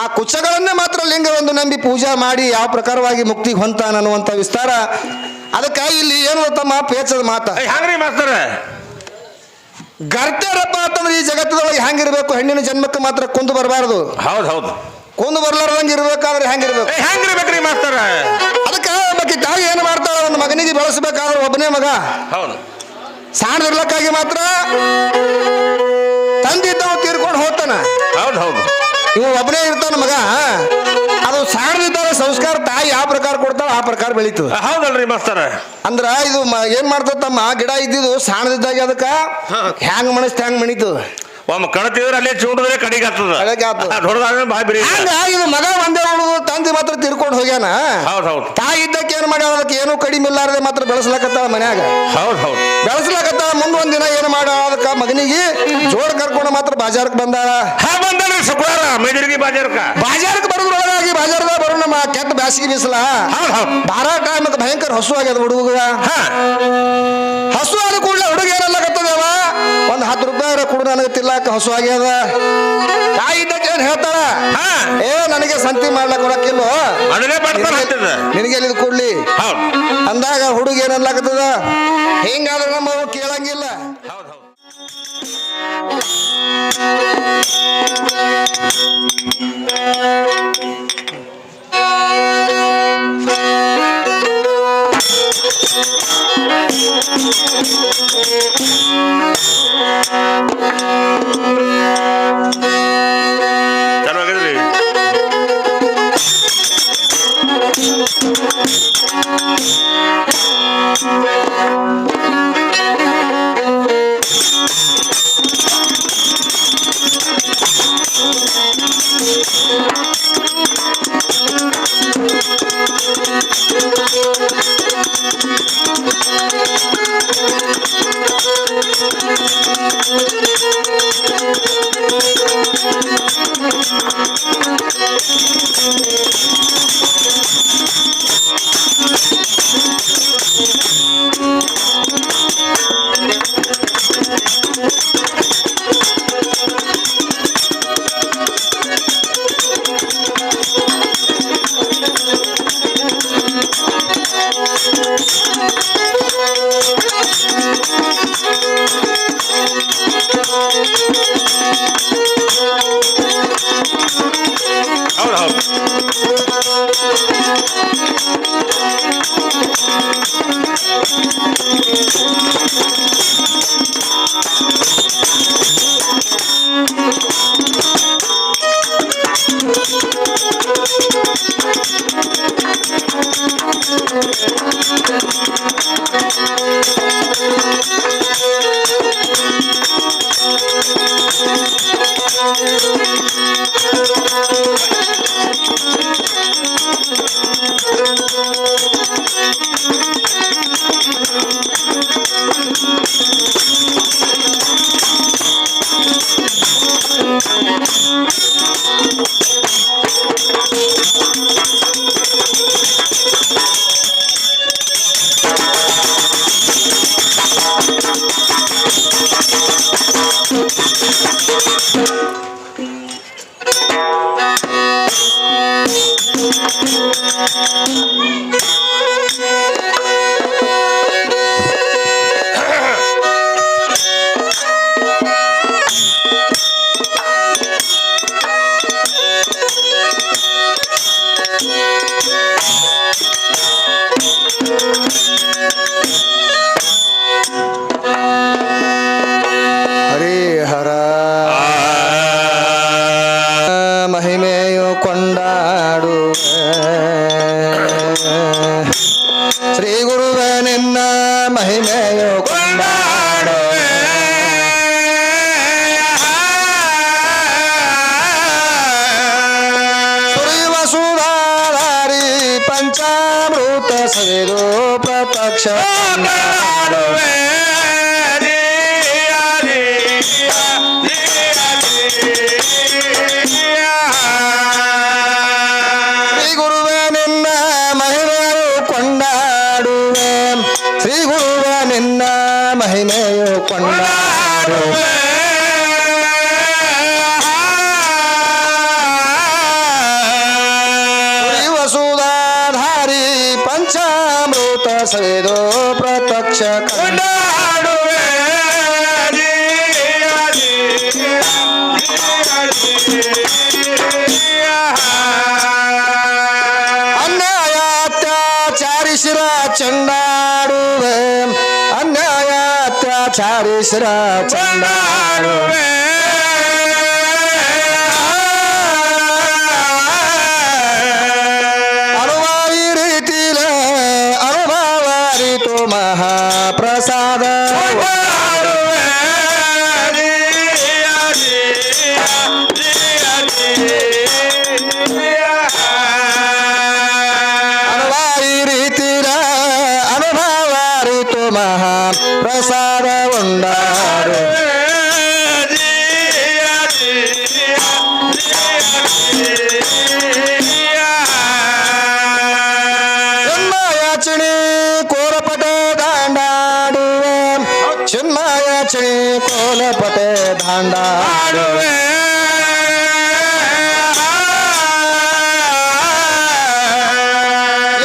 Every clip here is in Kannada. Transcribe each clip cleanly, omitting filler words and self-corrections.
ಆ ಕುಚ್ಚಗಳನ್ನೇ ಮಾತ್ರ ಲಿಂಗವೆಂದು ನಂಬಿ ಪೂಜಾ ಮಾಡಿ ಯಾವ ಪ್ರಕಾರವಾಗಿ ಮುಕ್ತಿಗೆ ಹೊಂತಾನ ಅನ್ನುವಂಥ ವಿಸ್ತಾರ. ಅದಕ್ಕಾಗಿ ಇಲ್ಲಿ ಏನು ತಮ್ಮ ಪೇಚದ ಮಾತ ಹ್ಯಾಂಗ್ರಿ ಮಾಸ್ತರ ಗರ್ತ್ಯಾರಪ್ಪ ಅಂತಂದ್ರೆ ಈ ಜಗತ್ತದೊಳಗೆ ಹೆಂಗಿರ್ಬೇಕು, ಹೆಣ್ಣಿನ ಜನ್ಮಕ್ಕೆ ಮಾತ್ರ ಕುಂದು ಬರಬಾರದು. ಹೌದು ಹೌದು, ಕುಂದು ಬರ್ಲಾರ್ದಂಗೆ ಇರ್ಬೇಕಾದ್ರೆ ಹೆಂಗಿರ್ಬೇಕು, ಹೆಂಗಿರ್ಬೇಕ್ರಿ ಮಾಸ್ತರ? ಅದಕ್ಕೆ ಒಬ್ಬಕ್ಕೆ ತಾಯಿ ಏನು ಮಾಡ್ತಾಳ, ಒಂದು ಮಗನಿಗೆ ಬೆಳೆಸಬೇಕಾದ್ರೆ ಒಬ್ಬನೇ ಮಗ ಹೌದು ಸಾಣದಿರ್ಲಕ್ಕಾಗಿ ಮಾತ್ರ ತಂದೆ ಇದ್ದವ ತೀರ್ಕೊಂಡು ಹೋಗ್ತಾನ. ಹೌದು ಹೌದು, ಇವು ಒಬ್ಬನೇ ಇರ್ತಾನ ಮಗ. ಅದು ಸಾಣದಿದ್ದಾಗ ಸಂಸ್ಕಾರ ತಾಯಿ ಯಾವ ಪ್ರಕಾರ ಕೊಡ್ತಾಳ ಆ ಪ್ರಕಾರ ಬೆಳೀತದೆ. ಹೌದಲ್ರಿ ಮಾಸ್ತರ? ಅಂದ್ರ ಇದು ಏನ್ ಮಾಡ್ತಮ್ಮ, ಗಿಡ ಇದ್ದಿದ್ದು ಸಾಣದಿದ್ದಾಗ ಅದಕ್ಕ ಹ್ಯಾಂಗ್ ಮನಸ್ತು ಹ್ಯಾಂಗ್ ಮಣಿತು. ಒಮ್ಮ ಕಣತಿದ್ರೆ ಅಲ್ಲೇ ಚೂಡಿದ್ರೆ ಕಡಿಗೆ ಆಗ್ತದ. ಇದು ಮಗ ಒಂದೇ ಉಳಿದು ತಂದೆ ಮಾತ್ರ ತಿರ್ಕೊಂಡು ಹೋಗ್ಯಾನ. ಹೌದು ಹೌದು, ತಾಯಿ ಇದ್ದಕ್ಕೆ ಏನ್ ಮಾಡ್ಯಾಳ, ಅದಕ್ಕೆ ಏನೂ ಕಡಿಮೆ ಇಲ್ಲಾರದೆ ಮಾತ್ರ ಬೆಳೆಸ್ಲಕತ್ತಾಳ ಮನ್ಯಾಗ. ಹೌದು ಹೌದು, ಬೆಳೆಸ್ಲಕತ್ತಾಳ. ಮುಂದೊಂದಿನ ಏನು ಮಾಡ ಅದಕ್ಕ ಮಗನಿಗೆ ಜೋಡ್ ಕರ್ಕೊಂಡು ಮಾತ್ರ ಬಾಜಾರಕ್ಕೆ ಬಂದಾಳ. ಬಂದಲ್ರಿ ಶುಕ್ರವಾರ ಮೈದೂರಿಗೆ ಬಾಜಾರಕ್ಕೆ ಬರೋದ್ರೊಳಗಾಗಿ ಬಾಜಾರದಾಗ ಬರೋ ನಮ್ಮ ಕೆಟ್ಟ ಬ್ಯಾಸಿಗೆ ಬಿಸಿಲ ಬಾರ ಟೈಮಕ್ಕೆ ಭಯಂಕರ ಹಸು ಆಗ್ಯದ ಹುಡುಗ. ಹಸು ಆದ ಕೂಡಲೇ ಹುಡುಗ ಏನಲ್ಲಕತ್ತದೇವ, ಒಂದ್ 10 ರೂಪಾಯಿ ಕೊಡು ನನಗೆ ತಿರ್ಲಾಕ ಹಸು ಆಗ್ಯದ. ತಾಯಿ ಇದ್ದಕ್ಕೆ ಏನ್ ಹೇಳ್ತಾಳ, ನನಗೆ ಸಂತಿ ಮಾಡ್ಲಕ್ ಕೊಡಕ್ಕಿಲ್ಲೋ, ನಿನಗೆ ಎಲ್ಲಿದ್ ಕೊಡ್ಲಿ ಅಂದಾಗ ಹುಡುಗ ಏನಲ್ಲಕತ್ತದ. ಹಿಂಗಾದ್ರೆ ನಮ್ಮ ಕೇಳಂಗಿಲ್ಲ. ಮಹಿಮೆಯು ಕೊಂಡಾಡು ಶ್ರೀ ಗುರುವೇ ನಿನ್ನ ಮಹಿಮೆಯು ಕೊಂಡಾಡು ಸುರಿಯುವ ಸುಧಾರಿ ಪಂಚಾಮೃತ ಸವಿದು ಪ್ರತ್ಯಕ್ಷ ಶ್ರೀ ಗುರುವ ನಿನ್ನ ಮಹಿಮೆಯು ಕೊಂಡಾಡು ಪಂಚಾಮೃತ ಸವಿದು ಪ್ರತ್ಯಕ್ಷ ಕೊಂಡಾಡುವೆ ಅನ್ಯಾಯ ಅತ್ಯಾಚಾರಿಸಿರ ಚಂಡಾಡುವೆ ಅನ್ಯಾಯ ಅತ್ಯಾಚಾರಿಸಿರ ಚಂಡಾಡುವೆ ಅನುಭವಿ ರೀತಿಲ ಅನುಭವ ಅರಿತು ಮಹಾಪ್ರಸಾದ ಅನುಭವಿ ರೀತಿಲ ಅನುಭವ ಅರಿತು ಮಹಾಪ್ರಸಾದ ಉಂಡಾರು ಚಿನ್ಮಯಾಚಣಿ ಕೋಲಪಟೆ ದಾಂಡಾಡುವೆ ಚಿನ್ಮಯಾಚಣಿ ಕೋಲಪಟೆ ದಾಂಡಾಡುವೆ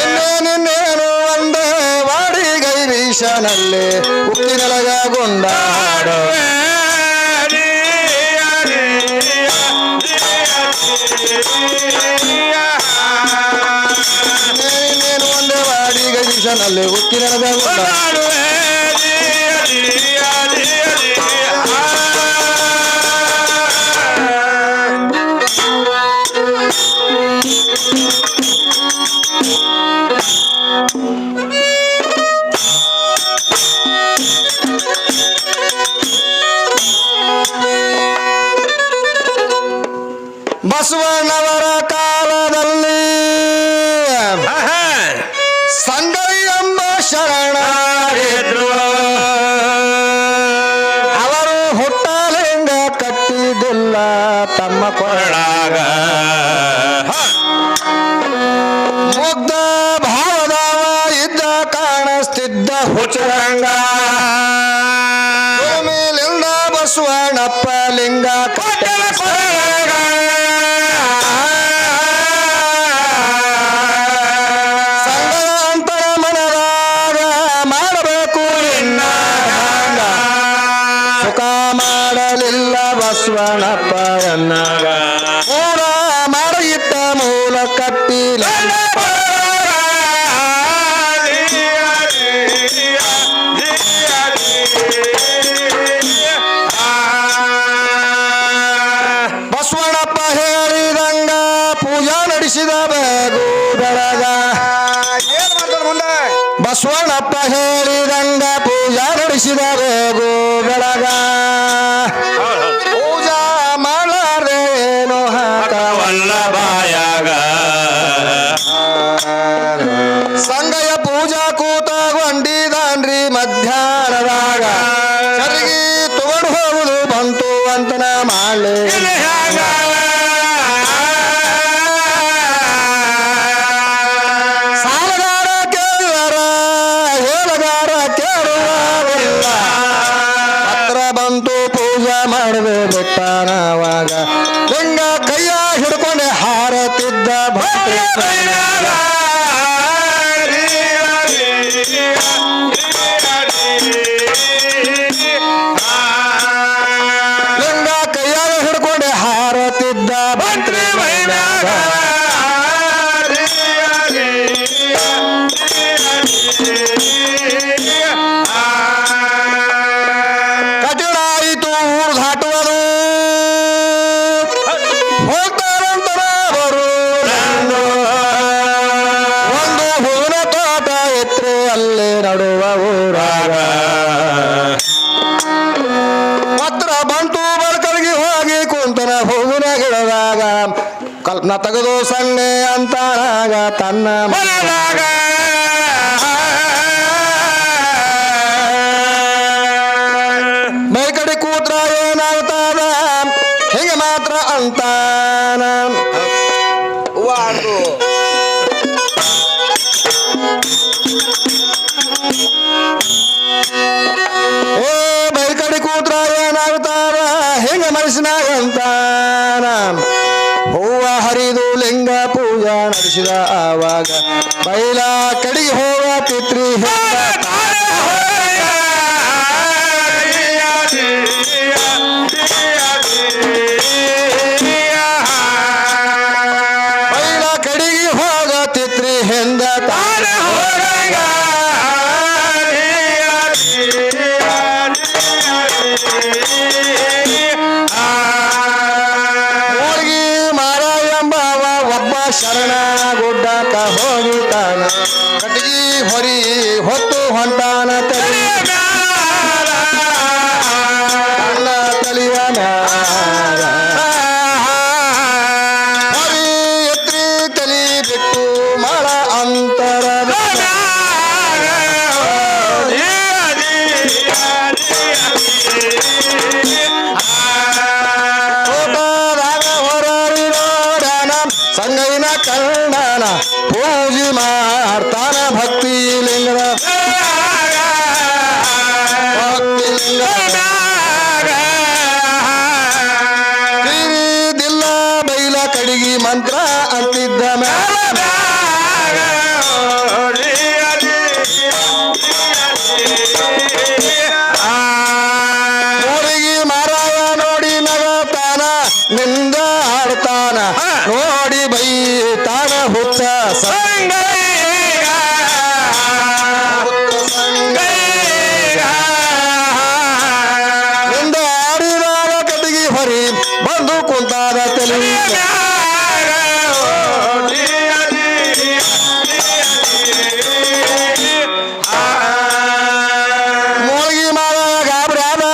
ಇನ್ನೇನು ಒಂದೇ ವಾಡಿಗೈರೀಶನಲ್ಲಿ ಉಕ್ಕಿನಲಗೊಂಡಾಡುವೆ ಇನ್ನೇನು ಒಂದೇ ವಾಡಿಗೈರೀಶನಲ್ಲಿ ಉಕ್ಕಿನಲಗೊಂಡಾಡುವೆ ಬಸವಣ್ಣವರ ಕಾಲದಲ್ಲಿ ಸಂಗೈ ಎಂಬ ಶರಣರಿದ್ರು ಅವರು ಹುಟ್ಟಲಿಂಗ ಕಟ್ಟಿದಿಲ್ಲ ತಮ್ಮ ಕೊರಳಾಗ ಮುಗ್ಧ ಭಾವದವ ಇದ್ದ ಕಾಣಿಸ್ತಿದ್ದ ಹುಚ್ಚರಂಗ ಭೂಮಿಲಿಂದ ಬಸವಣ್ಣಪ್ಪ ಲಿಂಗ ಕಟ್ಟಲ ಸಂಗದ ಅಂತರ ಮನದಾಗ ಮಾಡಬೇಕು ನಿನ್ನ ಹಂಗ ಸುಖ ಮಾಡಲಿಲ್ಲ ಬಸವಣ್ಣಪ್ಪ ಎನ್ನಾಗ ಪೂರ ಮಾಡಿಟ್ಟ ಮೂಲ ಕಟ್ಟಿಲ್ಲ ಬಸವಣ್ಣಪ್ಪ ಹೇಳಿದಂಗ ಪೂಜಾ ನಡೆಸಿದ ಬೇಗು ಬೆಳಗ ಬಸವಣ್ಣಪ್ಪ ಹೇಳಿದಂಗ ಪೂಜಾ ನಡೆಸಿದ ಬೇಗು ಬೆಳಗ ಪೂಜಾ ಮಾಡಾರೇನು ಹಾಕವಲ್ಲ ಬಾಯಾಗ ಸಂಗಯ ಪೂಜಾ ಕೂತಗೊಂಡಿದಾನ್ರಿ ಮಧ್ಯಾಹ್ನದಾಗ ಸರಿಗೆ ತಗೊಂಡು ಹೋಗುದು ಬಂತು ಅಂತನ ಮಾಡಲಿ ಸಾಲಗಾರ ಕೇಳುವರ ಹೇಳಗಾರ ಕೇಳುವರಿಲ್ಲ ಪತ್ರ ಬಂತು ಪೂಜಾ ಮಾಡದೆ ಬಿಟ್ಟನವಾಗ ಲಿಂಗ ಕೈಯ ಹಿಡ್ಕೊಂಡೆ ಹಾರತಿದ್ದ ಭಕ್ತಿ ಲಿಂಗ ಕೈಯಾಗ ಹಿಡ್ಕೊಂಡೆ ಹಾರತಿದ್ದ ಭಕ್ತಿ ಕಠಿಣ ಆಯಿತು ಊರು ದಾಟುವುದು ಹೋಗ್ತಾರಂತರ ಬರು ಒಂದು ಹೂವಿನ ತೋಟ ಎತ್ರೆ ಅಲ್ಲೇ ನಡುವ ಊರಾಗ ಪತ್ರ ಬಂತು ಬಳ್ಕರಿಗೆ ಹೋಗಿ ಕುಂತನ ಹೂವಿನ ಗಿಡದಾಗ ಕಲ್ಪನಾ ತೆಗೆದು ಸನ್ನೆ ಅಂತಾಗ ತನ್ನ ಮನದಾಗ ಮೈ ಕಡೆ ಕೂತ್ರ ಏನಾಗ್ತಾನ ಹಿಂಗೆ ಮಾತ್ರ ಅಂತಾನ ಏ ಮೈ ಕಡೆ ಕೂತ್ರ ಏನಾಗ್ತಾನ ಹಿಂಗೆ ಮನಸ್ಸಿನಾಗ ಅಂತಾನ ಹೂವ ಹರಿದು ಲಿಂಗ ಪೂಜೆ ಪೂಜಾ ನಡೆಸಿದ ಆವಾಗ ಬೈಲ ಕಡೆಗೆ ಹೋಗತಿತ್ರಿ ಬೈಲ ಕಡೆಗೆ ಹೋಗತಿತ್ರಿ ಹಿಂದ ಹೋಗಿ ಮಾರ ಎಂಬವ ಒಬ್ಬ ಶರಣ ಗುಡ್ಡಕ್ಕ ಹೋಗಿತಾನ ಕಟಗಿ ಹೊರಿ ಹೊತ್ತು ಹೊಂಟಾನ ತಲಿ ಅಣ್ಣ ತಲಿಯ ಮ್ಯಾಲ ಹೊರಿ ಎತ್ರಿ ತಲಿ ಬಿಟ್ಟು ಮಳ ಅಂತರದ ತೋಟದಾಗ ಹೊರರಿ ನೋಡಾನ ಸಂಗೈನ ಕಣ್ಣನ ಪೂಜೆ ಮಾಡ್ತಾನ ಭಕ್ತಿ ಲಿಂಗದ ಭಕ್ತಿ ಲಿಂಗ ತಿಳಿದಿಲ್ಲ ಬೈಲ ಕಡಿಗಿ ಮಂತ್ರ ಅಂತಿದ್ದ ಮ್ಯಾಲ ಊರಿಗೆ ಮಾರಾಯ ನೋಡಿ ನಗತಾನ ನಿಂದ ಆಡ್ತಾನ ನೋಡಿ ಬೈತಾನ ಹುಚ್ಚ ಸಂಗ ನಿಂದ ಆಡಿದಾಗ ಕಟ್ಟಿಗೆ ಹೊರಿ ಬಂದು ಕುಂತಾದ ತಲೆ ಮೋಳಗಿ ಮಾರ ಗಾಬ್ರ್ಯಾದ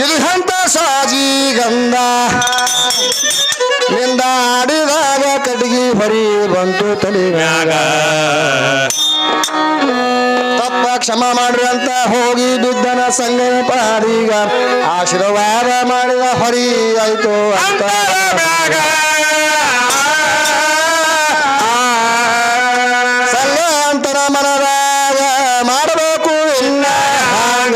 ಇದು ಎಂತ ಸಾಜಿ ಗಂಧ ನಿಂದ ಆಡಿದಾಗ ಕಟ್ಟಿಗೆ ಹೊರಿ ಬಂತು ತಲೆ ಮ್ಯಾಗ ತಪ್ಪ ಕ್ಷಮ ಮಾಡ್ರಿ ಅಂತ ಹೋಗಿ ಬಿದ್ದನ ಸಂಗನ ಪಾದಿಗ ಆಶೀರ್ವಾದ ಮಾಡಿದ ಹೊರಿ ಆಯ್ತು ಅಂತ ಸಂಗ ಅಂತರ ಮನದಾಗ ಮಾಡಬೇಕು ಇನ್ನ ಹಾಗ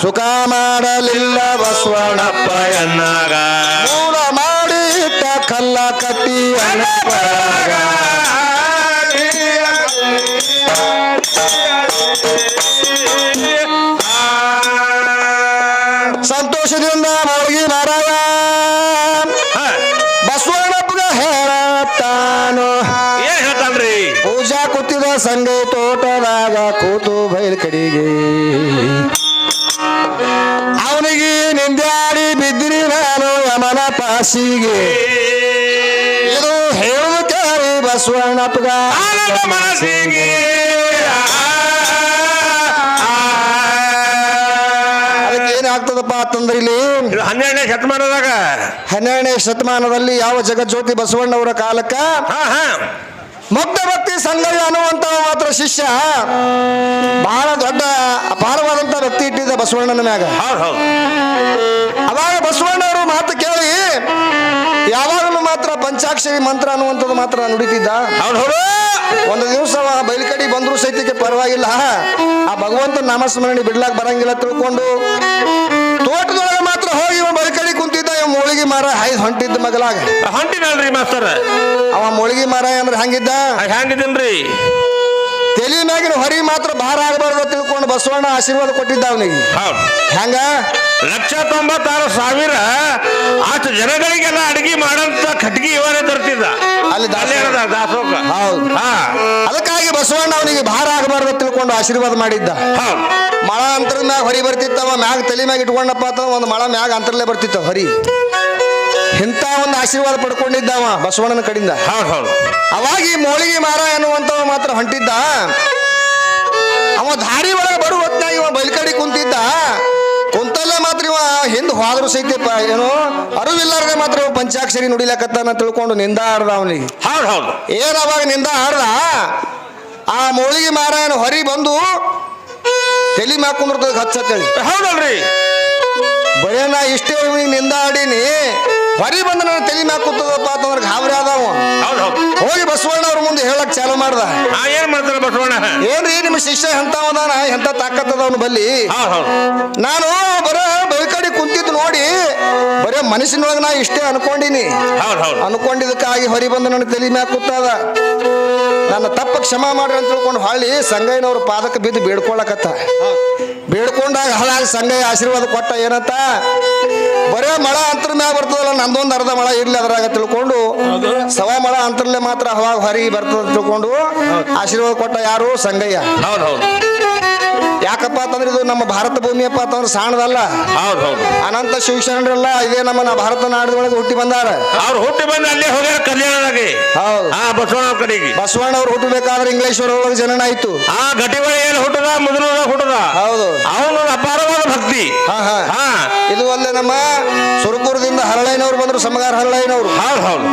ಸುಖ ಮಾಡಲಿಲ್ಲ ಬಸವಣ್ಣಪ್ಪ ಎನ್ನಾಗ ಮೂಲ ಮಾಡಿ ಇಟ್ಟ ಕಲ್ಲ ಕಟ್ಟಿ ಅನ್ನಪ್ಪಗ ಸಂತೋಷದಿಂದ ಹೋಗಿ ಮಾರಾಯ ಬಸವಣ್ಣಪ್ಪಗ ಹೇಳತ್ತಾನು ಏನ್ ಹೇಳ್ತಾನ್ರಿ ಪೂಜಾ ಕೂತಿದ ಸಂಗೈ ತೋಟದಾಗ ಕೂತು ಬಯಲ್ ಕಡೆಗೆ ಅವನಿಗೆ ನಿಂದ್ಯಾಡಿ ಬಿದ್ದಿರಿ ನಾನು ಯಮನ ಪಾಸಿಗೆ ಇದು ಹೇಳುದು ಕೇಳಿ ಬಸವಣ್ಣಪ್ಪಗ ಆನಂದ ಮನಸ್ಸಿಗೆ ಅದಕ್ಕೆ ಏನಾಗ್ತದಪ್ಪ ಅಂತಂದ್ರೆ ಇಲ್ಲಿ ಇದು 12ನೇ ಶತಮಾನದಾಗ 12ನೇ ಶತಮಾನದಲ್ಲಿ ಯಾವ ಜಗಜ್ಯೋತಿ ಬಸವಣ್ಣವರ ಕಾಲಕ್ಕ ಮುಗ್ಧ ಭಕ್ತಿ ಸಂಗಯ್ಯ ಅನ್ನುವಂತ ಮಾತ್ರ ಶಿಷ್ಯ ಬಹಳ ದೊಡ್ಡ ಅಪಾರವಾದಂತ ಭಕ್ತಿ ಇಟ್ಟಿದ್ದ ಬಸವಣ್ಣನ ಮ್ಯಾಗ. ಹೌದು ಹೌದು ಅವಾಗ ಬಸವಣ್ಣವರು ಮಾತು ಕೇಳಿ ಯಾವಾಗಲೂ ಮಾತ್ರ ಪಂಚಾಕ್ಷರಿ ಮಂತ್ರ ಅನ್ನುವಂಥದ್ದು ಮಾತ್ರ ನುಡಿತಿದ್ದ. ಹೌದು ಹೌದು ಒಂದು ದಿವಸ ಬಯಲ್ಕಡಿ ಬಂದ್ರು ಸಹಿತಕ್ಕೆ ಪರವಾಗಿಲ್ಲ, ಆ ಭಗವಂತನ ನಾಮಸ್ಮರಣೆ ಬಿಡ್ಲಾಕ್ ಬರಂಗಿಲ್ಲ ತಿಳ್ಕೊಂಡು ತೋಟದೊಳಗೆ ಮಾತ್ರ ಹೋಗಿ ಇವ ಬಯಲ್ಕಡಿ ಕುಂತಿದ್ದ. ಇವ ಮೂಳಿಗೆ ಮಾರ ಹಾಯ್ದು ಹೊಂಟಿದ್ದ ಮಗಲಾಗ. ಹೊಂಟಿನಲ್ರಿ ಮಾಸ್ತರ್ ಅವ ಮೂಳಿಗೆ ಮಾರ ಅಂದ್ರೆ ಹಂಗಿದ್ದ, ಹೆಂಗಿದ್ದೀನ್ರಿ ತಲೆ ಮ್ಯಾಗಿನ ಹೊರಿ ಮಾತ್ರ ಭಾರ ಆಗಬಾರ್ದು ತಿಳ್ಕೊಂಡು ಬಸವಣ್ಣ ಆಶೀರ್ವಾದ ಕೊಟ್ಟಿದ್ದ ಅವನಿಗೆ. ಹೌದು ಹೆಂಗ 196,000 ಅಷ್ಟು ಜನಗಳಿಗೆಲ್ಲ ಅಡಿಗೆ ಮಾಡಂತ ಕಟ್ಗಿ ಇವನೇ ತರ್ತಿದ್ದ ಅಲ್ಲಿ ದಾಸೋಕ. ಹೌದು, ಅದಕ್ಕಾಗಿ ಬಸವಣ್ಣ ಅವನಿಗೆ ಭಾರ ಆಗಬಾರ್ದು ತಿಳ್ಕೊಂಡು ಆಶೀರ್ವಾದ ಮಾಡಿದ್ದ. ಹೌದು ಮಳ ಅಂತರದ ಮ್ಯಾಗ ಹೊರಿ ಬರ್ತಿತ್ತವ, ಮ್ಯಾಗ ತಲೆ ಮ್ಯಾಗ ಇಟ್ಕೊಂಡಪ್ಪ ಅಂತ ಒಂದು ಮಳ ಮ್ಯಾಗ ಅಂತರಲ್ಲೇ ಬರ್ತಿತ್ತ ಹೊರಿ. ಇಂಥ ಒಂದು ಆಶೀರ್ವಾದ ಪಡ್ಕೊಂಡಿದ್ದವ ಬಸವಣ್ಣನ ಕಡೆಯಿಂದ. ಹೌದು ಹೌದು ಅವಾಗ ಈ ಮೋಳಿಗೆ ಮಾರ ಎನ್ನುವಂತವ ಮಾತ್ರ ಹೊಂಟಿದ್ದ. ಅವ ದಾರಿ ಒಳಗೆ ಬರುವ ಹೊತ್ನಾಗ ಇವ ಬಯಲ್ಕಡಿ ಕುಂತಿದ್ದ. ಕುಂತಲ್ಲೇ ಮಾತ್ರ ಇವ ಹಿಂದ್ ಹೋದ್ರು ಸಹಿತ ಏನೋ ಅರಿವಿಲ್ಲಾರ್ದೆ ಮಾತ್ರ ಇವ ಪಂಚಾಕ್ಷರಿ ನುಡಿಲಕತ್ತಾನ ತಿಳ್ಕೊಂಡು ನಿಂದ ಆಡ್ದ ಅವನಿಗೆ. ಹೌದು ಹೌದು ಏನ್ ಅವಾಗ ನಿಂದ ಆಡ್ದ, ಆ ಮೋಳಿಗೆ ಮಾರ ಏನು ಹೊರಿ ಬಂದು ತಲೆ ಮ್ಯಾಗ ಕುಂದಿರ್ತದ ಹಚ್ಚತ್ತೇಳಿ. ಹೌದಲ್ರಿ ಬರೇ ನಾ ಇಷ್ಟೇ ಇವನಿಗೆ ನಿಂದ ಆಡೀನಿ, ಹೊರಿ ಬಂದ ನನ್ನ ತಲೆ ಮ್ಯಾಗ ಕೂತದಪ್ಪ ಅಂತಂದ್ರೆ ಗಾಬರಿ ಆದವ. ಹೌದು ಹೌದು ಹೋಗಿ ಬಸವಣ್ಣ ಅವ್ರ ಮುಂದೆ ಹೇಳಕ್ ಚಾಲು ಮಾಡ್ದ. ಏನ್ ಮಾಡ್ತಾರ ಬಸವಣ್ಣ? ಏನ್ರಿ ನಿಮ್ಮ ಶಿಷ್ಯ ಎಂತವದಾನ, ಎಂತ ತಾಕತ್ತದ ಅವನು ಬಲ್ಲಿ. ಹೌದು ಹೌದು ನಾನು ಬರ ಬಯಲ್ಕಡಿ ಕುಂತಿ ನಿಂತಿದ್ದು ನೋಡಿ ಬರೇ ಮನಸ್ಸಿನೊಳಗೆ ನಾ ಇಷ್ಟೇ ಅನ್ಕೊಂಡಿನಿ. ಹೌದ್ ಹೌದು. ಅನ್ಕೊಂಡಿದ್ದಕ್ಕಾಗಿ ಹೊರಿ ಬಂದು ನನ್ನ ತಲೆ ಮ್ಯಾಗ ಕೂತದ. ನನ್ನ ತಪ್ಪ ಕ್ಷಮಾ ಮಾಡ್ರಿ ಅಂತ ತಿಳ್ಕೊಂಡು ಹೊಳ್ಳಿ ಸಂಗಯ್ಯನವ್ರ ಪಾದಕ್ಕೆ ಬಿದ್ದು ಬೇಡ್ಕೊಳ್ಳಕತ್ತ. ಬೇಡ್ಕೊಂಡಾಗ ಹಾಳಾಗ ಸಂಗಯ್ಯ ಆಶೀರ್ವಾದ ಕೊಟ್ಟ ಏನಂತ, ಬರೇ ಮಳ ಅಂತರ ಮ್ಯಾಗ ಬರ್ತದಲ್ಲ, ನಂದೊಂದು ಅರ್ಧ ಮಳ ಇರ್ಲಿ ಅದ್ರಾಗ ತಿಳ್ಕೊಂಡು ಸವಾ ಮಳ ಅಂತರ್ಲೆ ಮಾತ್ರ ಅವಾಗ ಹೊರಗೆ ಬರ್ತದ ತಿಳ್ಕೊಂಡು ಆಶೀರ್ವಾದ ಕೊಟ್ಟ ಯಾರು? ಸಂಗಯ್ಯ. ಹೌದ್ ಹೌದು. ಯಾಕಪ್ಪ ಅಂತಂದ್ರೆ ಇದು ನಮ್ಮ ಭಾರತ ಭೂಮಿಯಪ್ಪ ಅಂತಂದ್ರೆ ಸಾಣದಲ್ಲ. ಹೌದ್ ಹೌದು. ಅನಂತ ಶಿವಶರಣರೆಲ್ಲ ಇದೇ ನಮ್ಮ ಭಾರತ ನಾಡಿನೊಳಗೆ ಹುಟ್ಟಿ ಬಂದಾರ. ಅವ್ರು ಹುಟ್ಟಿ ಬಂದು ಅಲ್ಲೇ ಹೋಗ್ಯಾರ ಕಲ್ಯಾಣದಾಗೆ. ಹೌದು. ಬಸವಣ್ಣ ಕಡೆಗೆ ಬಸವಣ್ಣ ಅವ್ರು ಹುಟ್ಟಬೇಕಾದ್ರೆ ಇಂಗ್ಲೇಶ್ವರ ಒಳಗೆ ಜನನ ಆಯ್ತು. ಗಟಿಬಳಿ ಏನು ಹುಟ್ಟದ, ಮುದ್ರೂರಾಗ ಹುಟ್ಟದ. ಹೌದು. ಅವನು ಅಪಾರವಾದ ಭಕ್ತಿ. ಇದು ಅಲ್ಲೇ ನಮ್ಮ ಸುರಪುರದಿಂದ ಹರಳಯ್ಯನವ್ರು ಬಂದ್ರು, ಸಮಗಾರ ಹರಳಯ್ಯನವ್ರು. ಹೌದು ಹೌದು.